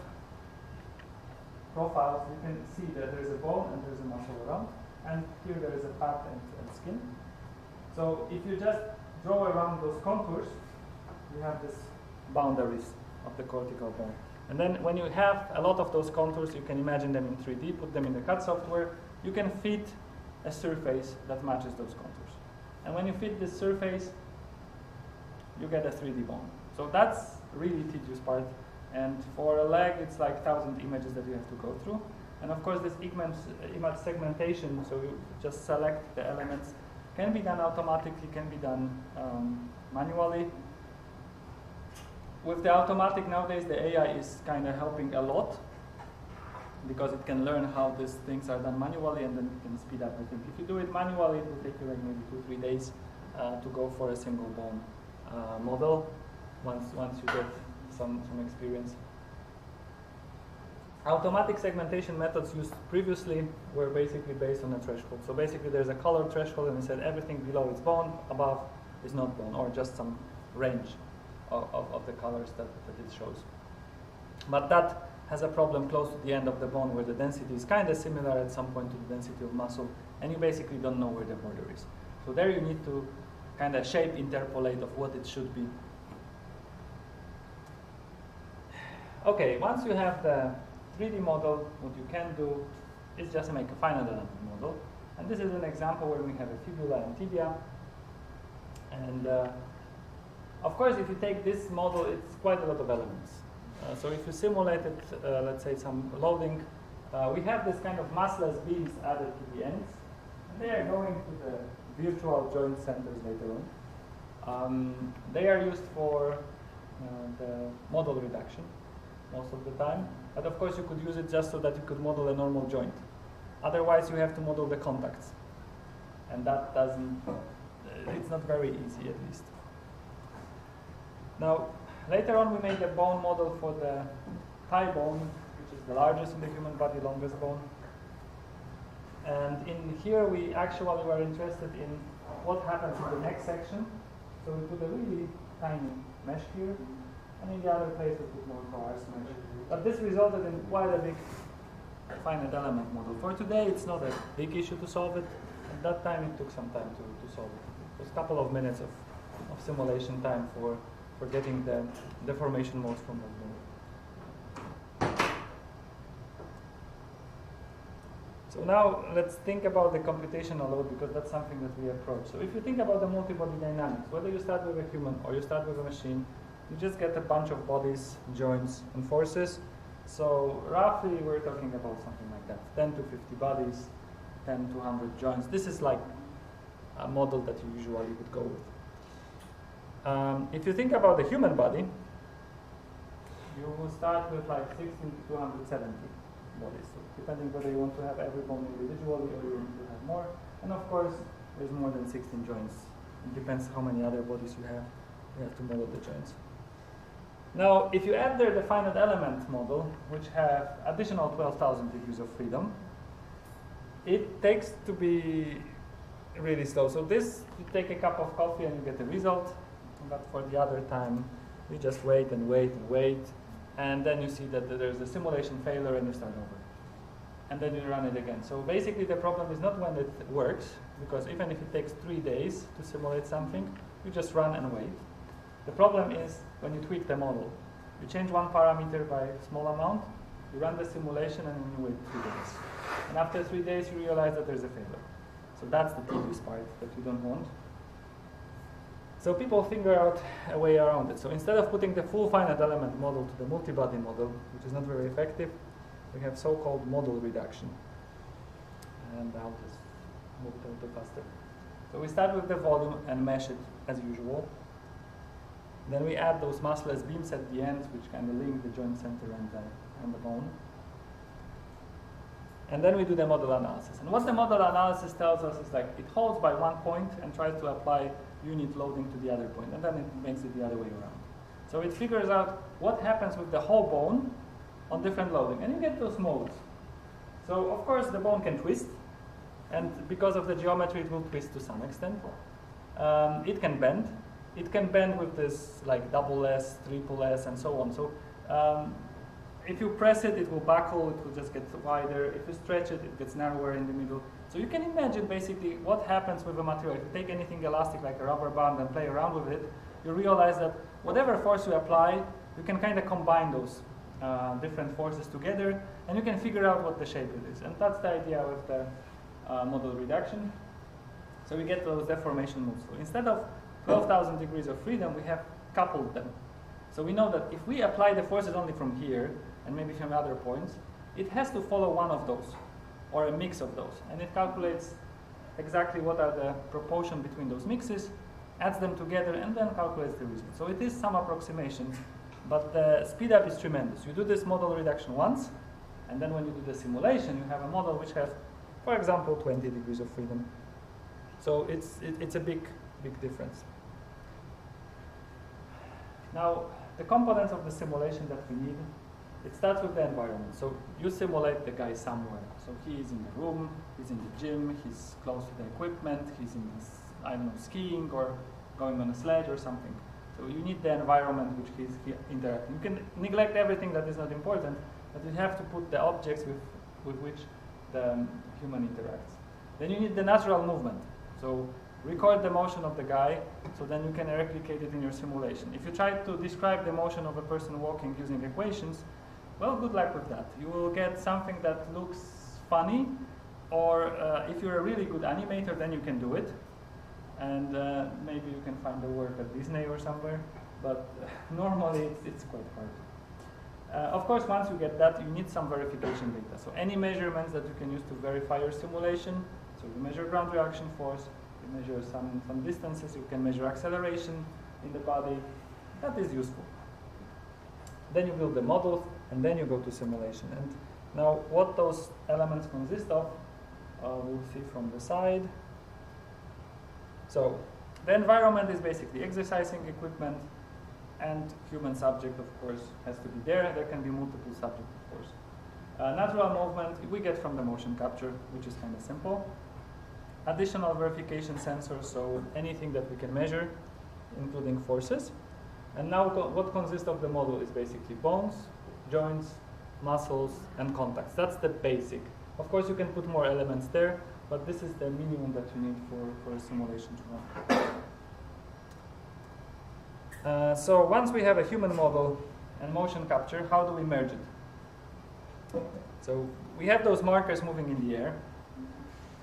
profiles, you can see that there's a bone and there's a muscle around, and here there is a fat and skin. So if you just draw around those contours, you have these boundaries of the cortical bone. And then when you have a lot of those contours, you can imagine them in 3D, put them in the CAD software, you can fit a surface that matches those contours. And when you fit this surface, you get a 3D bone. So that's really tedious part. And for a leg, it's like 1,000 images that you have to go through. And of course, this image segmentation, so you just select the elements, can be done automatically, can be done manually. With the automatic nowadays, the AI is kind of helping a lot, because it can learn how these things are done manually, and then it can speed up. I think if you do it manually, it will take you like maybe 2-3 days to go for a single bone model once you get some experience. Automatic segmentation methods used previously were basically based on a threshold. So basically there's a color threshold, and it said everything below is bone, above is not bone, or just some range of the colors that it shows. But that has a problem close to the end of the bone, where the density is kind of similar at some point to the density of muscle, and you basically don't know where the border is. So there you need to kind of shape interpolate of what it should be. Okay, once you have the 3D model, what you can do is just make a finite element model. And this is an example where we have a fibula and tibia. And Of course, if you take this model, it's quite a lot of elements. So if you simulated, let's say, some loading, we have this kind of massless beams added to the ends. And they are going to the virtual joint centers later on. They are used for the model reduction most of the time. But of course, you could use it just so that you could model a normal joint. Otherwise, you have to model the contacts. And that doesn't, it's not very easy at least. Now, later on, we made a bone model for the thigh bone, which is the largest in the human body, longest bone. And in here, we actually were interested in what happens in the neck section. So we put a really tiny mesh here, and in the other place, we put more coarse mesh. But this resulted in quite a big finite element model. For today, it's not a big issue to solve it. At that time, it took some time to solve it. It was a couple of minutes of simulation time for getting the deformation modes from that model. So now let's think about the computational load, because that's something that we approach. So if you think about the multi-body dynamics, whether you start with a human or you start with a machine, you just get a bunch of bodies, joints, and forces. So roughly we're talking about something like that, 10 to 50 bodies, 10 to 100 joints. This is like a model that you usually would go with. If you think about the human body, you will start with like 16 to 270 bodies, so depending whether you want to have every bone individually or you want to have more. And of course, there's more than 16 joints. It depends how many other bodies you have. You have to model the joints. Now, if you add there the finite element model, which have additional 12,000 degrees of freedom, it takes to be really slow. So this, you take a cup of coffee and you get the result, but for the other time, you just wait and wait and wait, and then you see that there's a simulation failure and you start over. And then you run it again. So basically the problem is not when it works, because even if it takes 3 days to simulate something, you just run and wait. The problem is when you tweak the model. You change one parameter by a small amount, you run the simulation, and then you wait 3 days. And after 3 days, you realize that there's a failure. So that's the tedious part that you don't want. So people figure out a way around it. So instead of putting the full finite element model to the multi-body model, which is not very effective, we have so-called model reduction. And I'll just move a little faster. So we start with the volume and mesh it as usual. Then we add those massless beams at the ends, which kind of link the joint center and the bone. And then we do the model analysis. And what the model analysis tells us is like it holds by one point and tries to apply unit loading to the other point, and then it makes it the other way around. So it figures out what happens with the whole bone on different loading, and you get those modes. So of course the bone can twist, and because of the geometry it will twist to some extent. It can bend. It can bend with this like double S, triple S, and so on. So if you press it, it will buckle, it will just get wider. If you stretch it, it gets narrower in the middle. So you can imagine basically what happens with a material. If you take anything elastic like a rubber band and play around with it, you realize that whatever force you apply, you can kind of combine those different forces together, and you can figure out what the shape it is. And that's the idea with the model reduction. So we get those deformation moves. So instead of 12,000 degrees of freedom, we have coupled them. So we know that if we apply the forces only from here, and maybe from other points, it has to follow one of those, or a mix of those. And it calculates exactly what are the proportion between those mixes, adds them together, and then calculates the result. So it is some approximation, but the speed up is tremendous. You do this model reduction once, and then when you do the simulation, you have a model which has, for example, 20 degrees of freedom. So it's a big difference. Now, the components of the simulation that we need, it starts with the environment. So you simulate the guy somewhere. So he is in the room, he's in the gym, he's close to the equipment, he's in this, I don't know, skiing or going on a sledge or something. So you need the environment which he's interacting. You can neglect everything that is not important, but you have to put the objects with which the human interacts. Then you need the natural movement. So record the motion of the guy, so then you can replicate it in your simulation. If you try to describe the motion of a person walking using equations, well, good luck with that. You will get something that looks funny, or if you're a really good animator, then you can do it. and maybe you can find the work at Disney or somewhere, but normally it's quite hard. Of course, once you get that, you need some verification data. So any measurements that you can use to verify your simulation, so you measure ground reaction force, you measure some distances, you can measure acceleration in the body, that is useful. Then you build the models, and then you go to simulation. And now what those elements consist of, we'll see from the side. So the environment is basically exercising equipment, and human subject, of course, has to be there. There can be multiple subjects, of course. Natural movement, we get from the motion capture, which is kind of simple. Additional verification sensors, so anything that we can measure, including forces. And now what consists of the model is basically bones, joints, muscles, and contacts. That's the basic. Of course, you can put more elements there, but this is the minimum that you need for a simulation to run. So once we have a human model and motion capture, how do we merge it? So we have those markers moving in the air,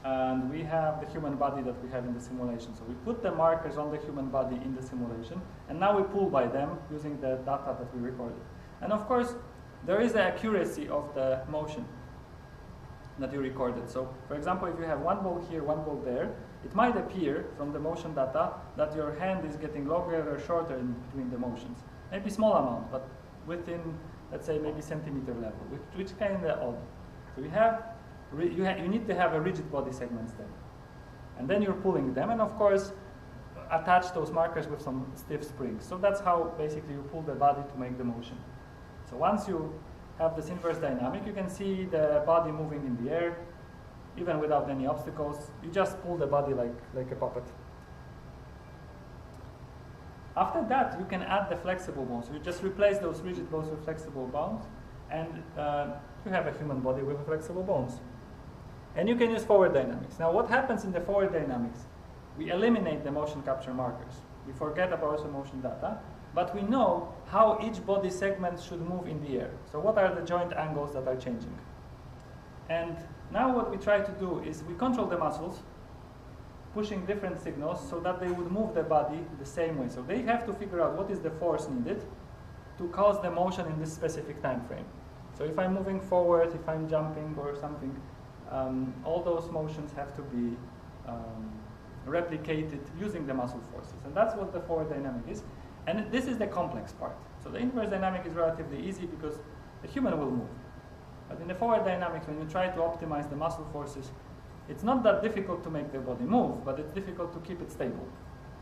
and we have the human body that we have in the simulation. So we put the markers on the human body in the simulation, and now we pull by them using the data that we recorded. And of course, there is the accuracy of the motion that you recorded. So for example, if you have one ball here, one ball there, it might appear from the motion data that your hand is getting longer or shorter in between the motions. Maybe small amount, but within, let's say, maybe centimeter level, which kind of odd. So you need to have a rigid body segments there. And then you're pulling them, and of course, attach those markers with some stiff springs. So that's how basically you pull the body to make the motion. So once you have this inverse dynamic, you can see the body moving in the air, even without any obstacles. You just pull the body like a puppet. After that, you can add the flexible bones. So you just replace those rigid bones with flexible bones, and you have a human body with flexible bones. And you can use forward dynamics. Now, what happens in the forward dynamics? We eliminate the motion capture markers. We forget about the motion data, but we know how each body segment should move in the air. So what are the joint angles that are changing? And now what we try to do is we control the muscles, pushing different signals so that they would move the body the same way. So they have to figure out what is the force needed to cause the motion in this specific time frame. So if I'm moving forward, if I'm jumping or something, all those motions have to be replicated using the muscle forces. And that's what the forward dynamic is. And this is the complex part. So the inverse dynamic is relatively easy because the human will move. But in the forward dynamics, when you try to optimize the muscle forces, it's not that difficult to make the body move, but it's difficult to keep it stable.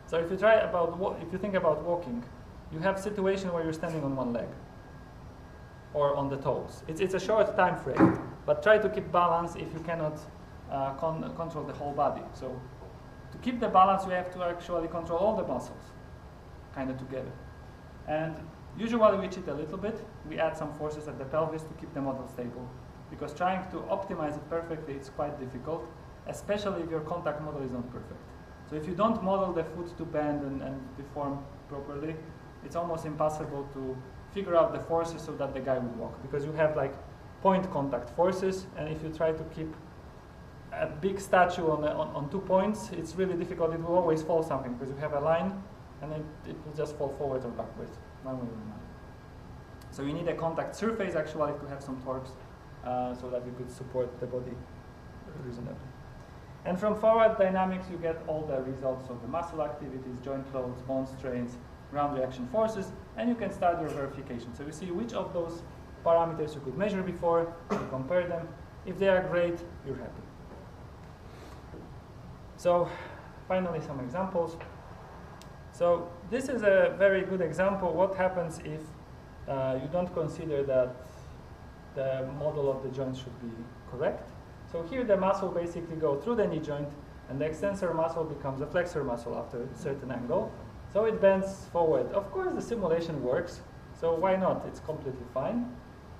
So if you think about walking, you have a situation where you're standing on one leg or on the toes. It's a short time frame, but try to keep balance if you cannot control the whole body. So to keep the balance, you have to actually control all the muscles kind of together. And usually we cheat a little bit. We add some forces at the pelvis to keep the model stable, because trying to optimize it perfectly is quite difficult, especially if your contact model is not perfect. So if you don't model the foot to bend and deform properly, it's almost impossible to figure out the forces so that the guy would walk, because you have like point contact forces, and if you try to keep a big statue on 2 points, it's really difficult. It will always fall something because you have a line, and it will just fall forward or backwards, one way or another. So you need a contact surface actually to have some torques so that you could support the body reasonably. And from forward dynamics, you get all the results of the muscle activities, joint loads, bone strains, ground reaction forces, and you can start your verification. So you see which of those parameters you could measure before, you compare them. If they are great, you're happy. So finally, some examples. So this is a very good example. What happens if you don't consider that the model of the joint should be correct? So here the muscle basically goes through the knee joint, and the extensor muscle becomes a flexor muscle after a certain angle. So it bends forward. Of course, the simulation works, so why not? It's completely fine.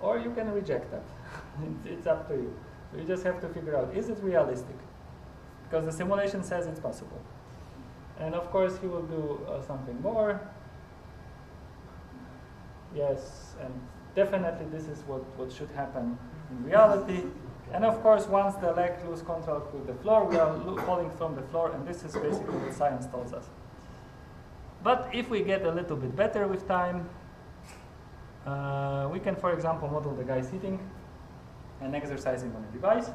Or you can reject that. It's up to you. So you just have to figure out, is it realistic? Because the simulation says it's possible. And of course, he will do something more. Yes, and definitely this is what should happen in reality. And of course, once the leg loses contact with the floor, we are falling from the floor, and this is basically what science tells us. But if we get a little bit better with time, we can, for example, model the guy sitting and exercising on a device.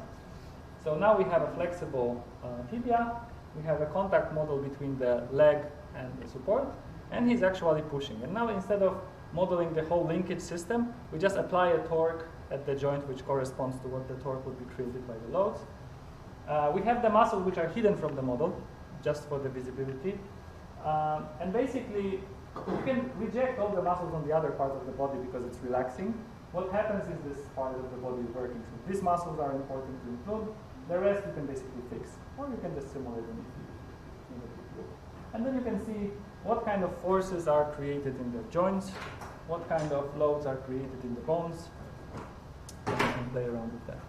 So now we have a flexible tibia, we have a contact model between the leg and the support, and he's actually pushing. And now instead of modeling the whole linkage system, we just apply a torque at the joint which corresponds to what the torque would be created by the loads. We have the muscles which are hidden from the model, just for the visibility. And basically, you can reject all the muscles on the other part of the body because it's relaxing. What happens is this part of the body is working. So these muscles are important to include. The rest you can basically fix. Or you can just simulate them if you need to. And then you can see what kind of forces are created in the joints, what kind of loads are created in the bones. And you can play around with that.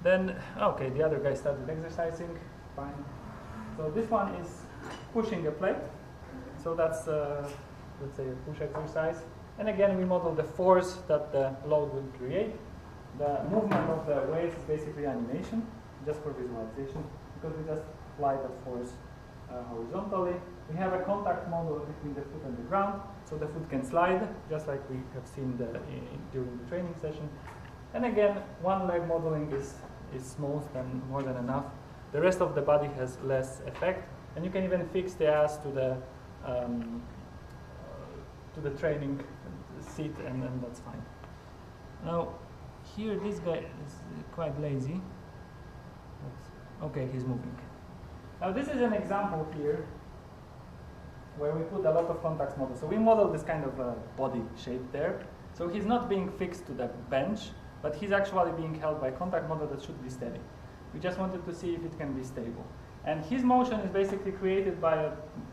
Then, okay, the other guy started exercising. Fine. So this one is pushing a plate. So that's, let's say, a push exercise. And again, we model the force that the load will create. The movement of the weights is basically animation, just for visualization, because we just apply the force horizontally. We have a contact model between the foot and the ground, so the foot can slide, just like we have seen during the training session. And again, one leg modeling is smooth and more than enough. The rest of the body has less effect, and you can even fix the ass to the training seat, and then that's fine. Now, here this guy is quite lazy. Okay, he's moving. Now this is an example here where we put a lot of contact models. So we model this kind of body shape there. So he's not being fixed to the bench, but he's actually being held by contact model that should be steady. We just wanted to see if it can be stable. And his motion is basically created by a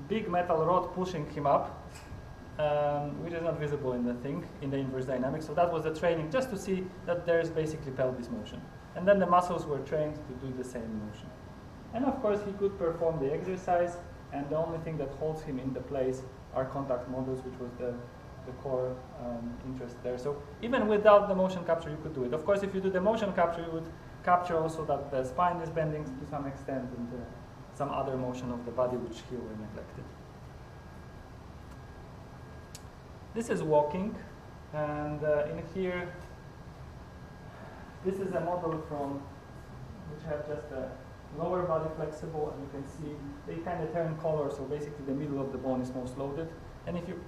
big metal rod pushing him up, which is not visible in the thing, in the inverse dynamics. So that was the training, just to see that there is basically pelvis motion. And then the muscles were trained to do the same motion. And of course, he could perform the exercise, and the only thing that holds him in the place are contact models, which was the core interest there. So even without the motion capture, you could do it. Of course, if you do the motion capture, you would capture also that the spine is bending to some extent, and some other motion of the body, which here were neglected. This is walking, and in here, this is a model which have just a lower body flexible, and you can see they kind of turn color, so basically the middle of the bone is most loaded. And if you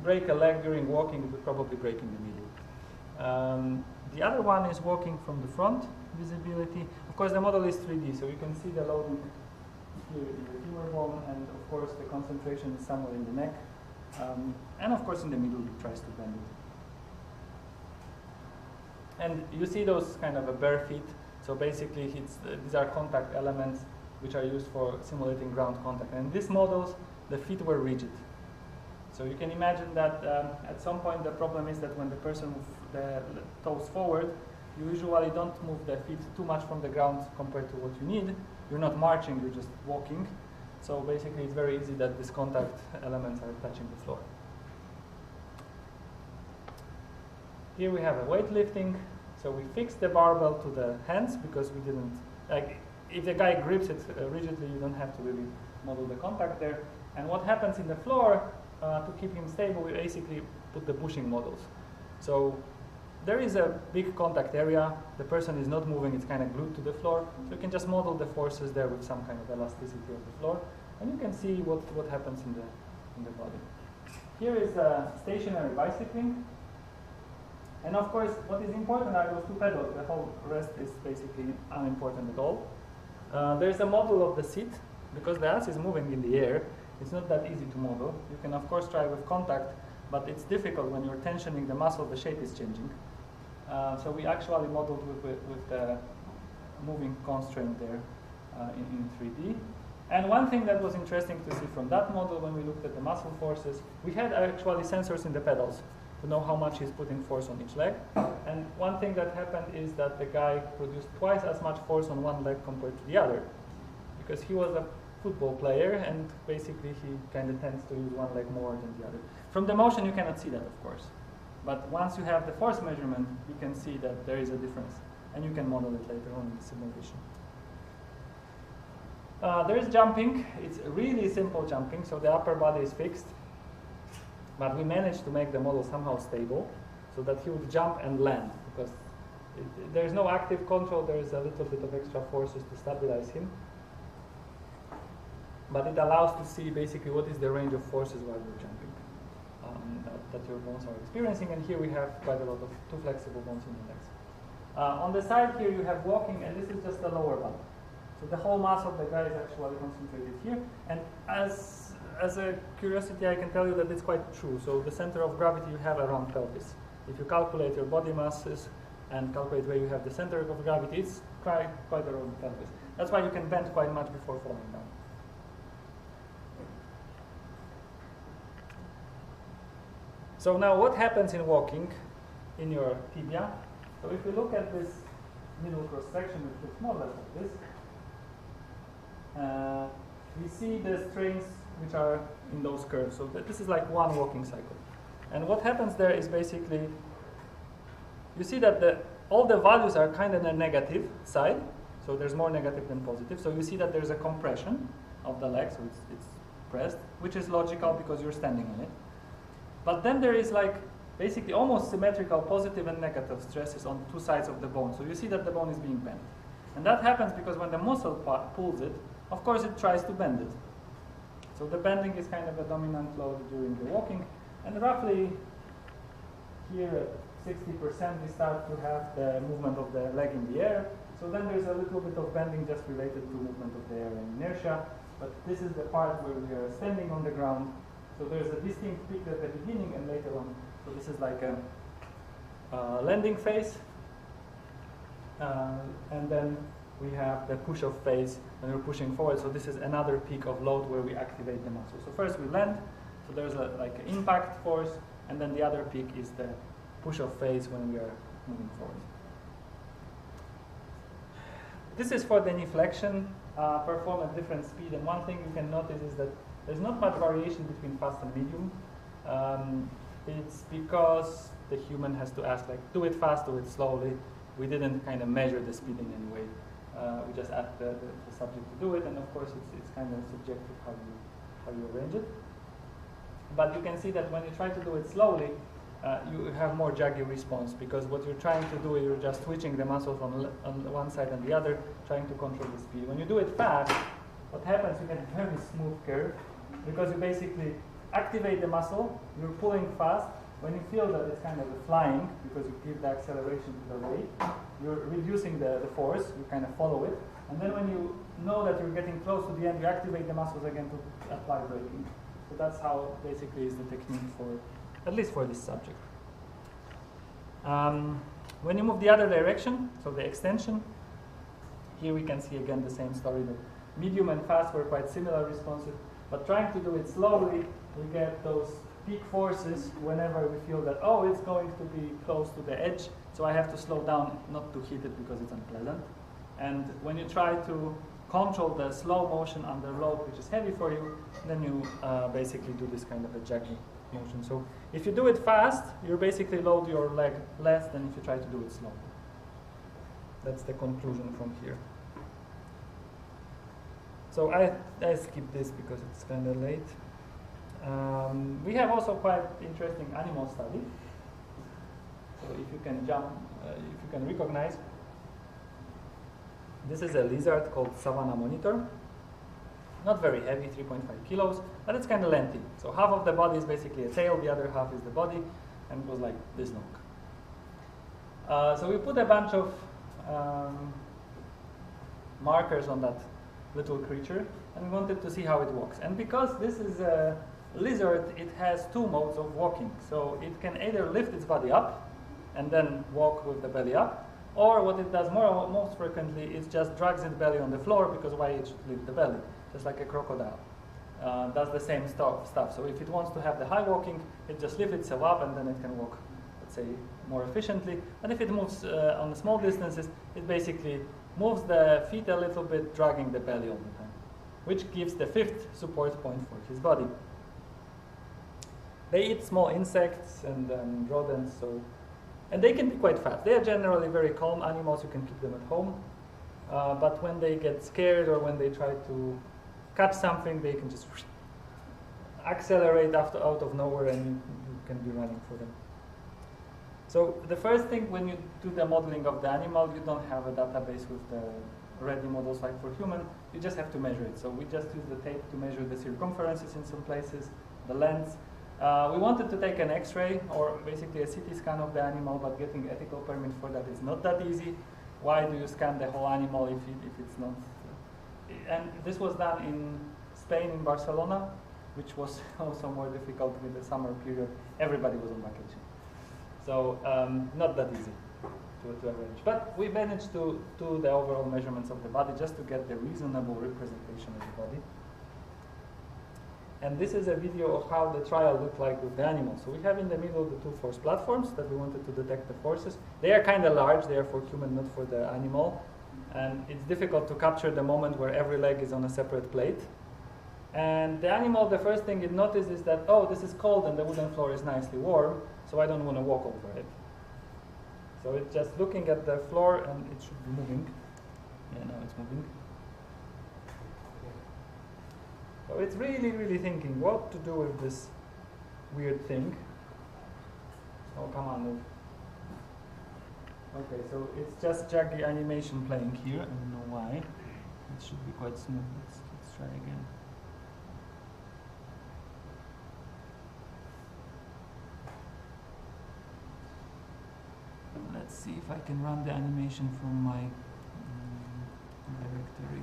break a leg during walking, it would probably break in the middle. The other one is walking from the front, visibility. Of course, the model is 3D, so you can see the loading here in the femur bone, and of course the concentration is somewhere in the neck. And of course in the middle it tries to bend it. And you see those kind of bare feet. So basically these are contact elements which are used for simulating ground contact. And in these models, the feet were rigid. So you can imagine that at some point the problem is that when the person moves the toes forward, you usually don't move the feet too much from the ground compared to what you need. You're not marching, you're just walking. So basically it's very easy that these contact elements are touching the floor. Here we have a weightlifting. So we fix the barbell to the hands because we didn't, like, if the guy grips it rigidly, you don't have to really model the contact there. And what happens in the floor, to keep him stable, we basically put the bushing models. So there is a big contact area, the person is not moving, it's kind of glued to the floor, so you can just model the forces there with some kind of elasticity of the floor, and you can see what happens in the body. Here is stationary bicycling, and of course what is important are those two pedals, the whole rest is basically unimportant at all. There's a model of the seat, because the ass is moving in the air, it's not that easy to model. You can of course try with contact, but it's difficult when you're tensioning the muscle, the shape is changing. So we actually modeled with the moving constraint there in 3D. And one thing that was interesting to see from that model when we looked at the muscle forces, we had actually sensors in the pedals to know how much he's putting force on each leg. And one thing that happened is that the guy produced twice as much force on one leg compared to the other, because he was a football player, and basically he kind of tends to use one leg more than the other. From the motion you cannot see that, of course. But once you have the force measurement, you can see that there is a difference, and you can model it later on in the simulation. There is jumping. It's really simple jumping, so the upper body is fixed, but we managed to make the model somehow stable, so that he would jump and land, because there is no active control, there is a little bit of extra forces to stabilize him. But it allows to see basically what is the range of forces while you're jumping that your bones are experiencing. And here we have quite a lot of two flexible bones in the legs. On the side here you have walking, and this is just the lower body. So the whole mass of the guy is actually concentrated here. And as a curiosity, I can tell you that it's quite true. So the center of gravity you have around pelvis. If you calculate your body masses and calculate where you have the center of gravity, it's quite around the pelvis. That's why you can bend quite much before falling down. So now what happens in walking in your tibia? So if we look at this middle cross section, which looks more or less like this, we see the strains which are in those curves. So this is like one walking cycle. And what happens there is basically, you see that all the values are kind of on the negative side. So there's more negative than positive. So you see that there's a compression of the leg, so it's pressed, which is logical because you're standing on it. But then there is like basically almost symmetrical positive and negative stresses on two sides of the bone. So you see that the bone is being bent. And that happens because when the muscle pulls it, of course it tries to bend it. So the bending is kind of a dominant load during the walking. And roughly here at 60% we start to have the movement of the leg in the air. So then there's a little bit of bending just related to movement of the air and inertia. But this is the part where we are standing on the ground. So there's a distinct peak at the beginning and later on. So this is like a landing phase. And then we have the push-off phase when we're pushing forward. So this is another peak of load where we activate the muscle. So first we land. So there's like an impact force. And then the other peak is the push-off phase when we are moving forward. This is for the knee flexion, perform at different speed. And one thing you can notice is that there's not much variation between fast and medium. It's because the human has to ask, like, do it fast, do it slowly. We didn't kind of measure the speed in any way. We just asked the subject to do it, and of course it's kind of subjective how you arrange it. But you can see that when you try to do it slowly, you have more jaggy response, because what you're trying to do is you're just switching the muscles on one side and the other, trying to control the speed. When you do it fast, what happens, you get a very smooth curve, because you basically activate the muscle, you're pulling fast. When you feel that it's kind of flying, because you give the acceleration to the weight, you're reducing the force, you kind of follow it. And then when you know that you're getting close to the end, you activate the muscles again to apply braking. So that's how basically is the technique for, at least for this subject. When you move the other direction, so the extension, here we can see again the same story, that medium and fast were quite similar responses, but trying to do it slowly, we get those peak forces whenever we feel that, oh, it's going to be close to the edge, so I have to slow down not to hit it because it's unpleasant. And when you try to control the slow motion under load, which is heavy for you, then you basically do this kind of a jacking motion. So if you do it fast, you basically load your leg less than if you try to do it slow. That's the conclusion from here. So I skipped this because it's kind of late. We have also quite interesting animal study. So if you can jump, if you can recognize, this is a lizard called Savannah monitor. Not very heavy, 3.5 kilos, but it's kind of lengthy. So half of the body is basically a tail, the other half is the body, and it was like this long. So we put a bunch of markers on that little creature, and we wanted to see how it walks. And because this is a lizard, it has two modes of walking. So it can either lift its body up and then walk with the belly up, or what it does most frequently is just drags its belly on the floor, because why it should lift the belly? Just like a crocodile. Does the same stuff. So if it wants to have the high walking, it just lifts itself up and then it can walk, let's say, more efficiently. And if it moves on the small distances, it basically moves the feet a little bit, dragging the belly all the time, which gives the fifth support point for his body. They eat small insects and rodents, and they can be quite fast. They are generally very calm animals. You can keep them at home. But when they get scared or when they try to catch something, they can just accelerate out of nowhere, and you can be running for them. So the first thing when you do the modeling of the animal, you don't have a database with the ready models like for human. You just have to measure it. So we just use the tape to measure the circumferences in some places, the length. We wanted to take an X-ray or basically a CT scan of the animal, but getting ethical permit for that is not that easy. Why do you scan the whole animal if it's not? And this was done in Spain, in Barcelona, which was also more difficult with the summer period. Everybody was on vacation. So not that easy to arrange. But we managed to do the overall measurements of the body just to get the reasonable representation of the body. And this is a video of how the trial looked like with the animals. So we have in the middle the two force platforms that we wanted to detect the forces. They are kind of large. They are for human, not for the animal. And it's difficult to capture the moment where every leg is on a separate plate. And the animal, the first thing it notices is that, oh, this is cold and the wooden floor is nicely warm, so I don't want to walk over it. So it's just looking at the floor and it should be moving. Yeah, now it's moving. So it's really, really thinking what to do with this weird thing. Oh, come on, move. Okay, so it's just jaggy animation playing here. I don't know why. It should be quite smooth. Let's try again. Let's see if I can run the animation from my directory.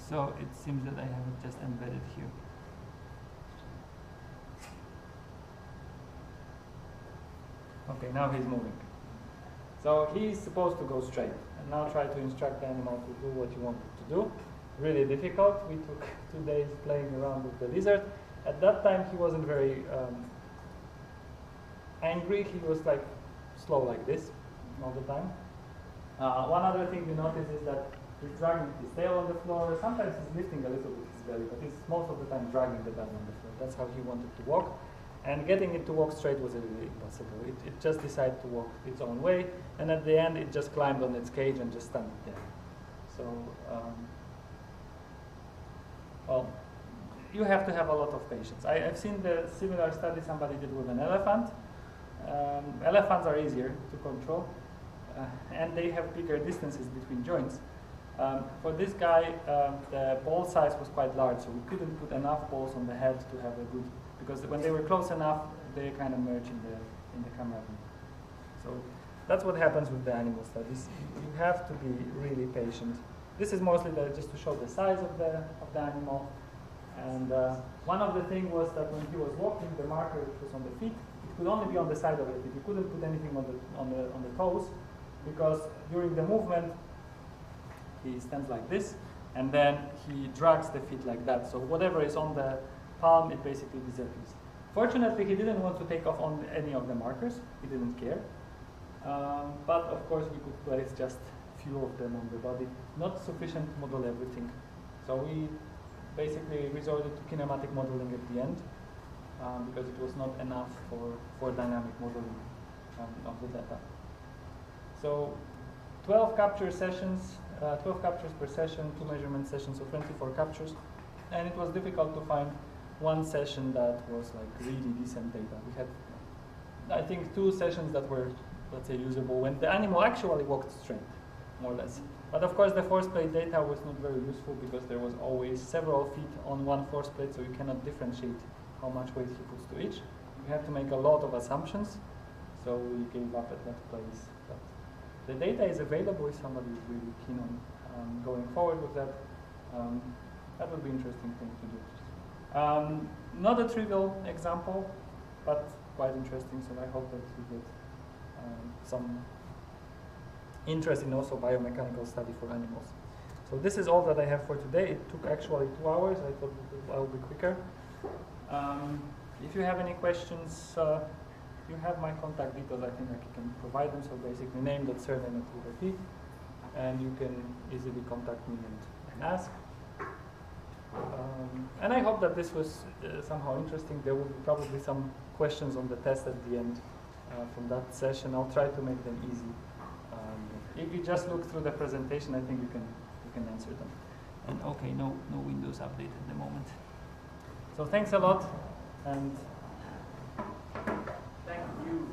So it seems that I have it just embedded here. Okay, now he's moving. So he's supposed to go straight. And now try to instruct the animal to do what you want it to do. Really difficult. We took 2 days playing around with the lizard. At that time he wasn't very angry. He was like slow like this all the time. One other thing you notice is that he's dragging his tail on the floor. Sometimes he's lifting a little bit his belly, but he's most of the time dragging the belly on the floor. That's how he wanted to walk. And getting it to walk straight was really impossible. It just decided to walk its own way, and at the end it just climbed on its cage and just stood there. So, well, you have to have a lot of patience. I've seen the similar study somebody did with an elephant. Elephants are easier to control, and they have bigger distances between joints. For this guy, the ball size was quite large, so we couldn't put enough balls on the head to have a good, because when they were close enough, they kind of merge in the camera view. So that's what happens with the animal studies. You have to be really patient. This is mostly just to show the size of the animal. And one of the things was that when he was walking, the marker which was on the feet, it could only be on the side of the feet. You couldn't put anything on the toes, because during the movement, he stands like this, and then he drags the feet like that. So whatever is on the palm, it basically disappears. Fortunately, he didn't want to take off on any of the markers. He didn't care. But of course, we could place just few of them on the body. Not sufficient to model everything. So we basically resorted to kinematic modeling at the end, because it was not enough for dynamic modeling of the data. So 12 capture sessions, 12 captures per session, 2 measurement sessions, so 24 captures. And it was difficult to find one session that was like really decent data. We had, I think, 2 sessions that were, let's say, usable when the animal actually walked straight, more or less. But of course, the force plate data was not very useful because there was always several feet on one force plate, so you cannot differentiate how much weight he puts to each. You have to make a lot of assumptions, so we gave up at that place. But the data is available if somebody is really keen on going forward with that. That would be an interesting thing to do. Not a trivial example, but quite interesting, so I hope that you get some interest in also biomechanical study for animals. So this is all that I have for today. It took actually 2 hours. I thought I would be quicker. if you have any questions, you have my contact details. I think I can provide them. So basically, name.surname@liberty, and you can easily contact me and ask. And I hope that this was somehow interesting. There will be probably some questions on the test at the end from that session. I'll try to make them easy. If you just look through the presentation, I think you can answer them. And okay, no Windows update at the moment. So thanks a lot, and thank you.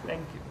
Thank you.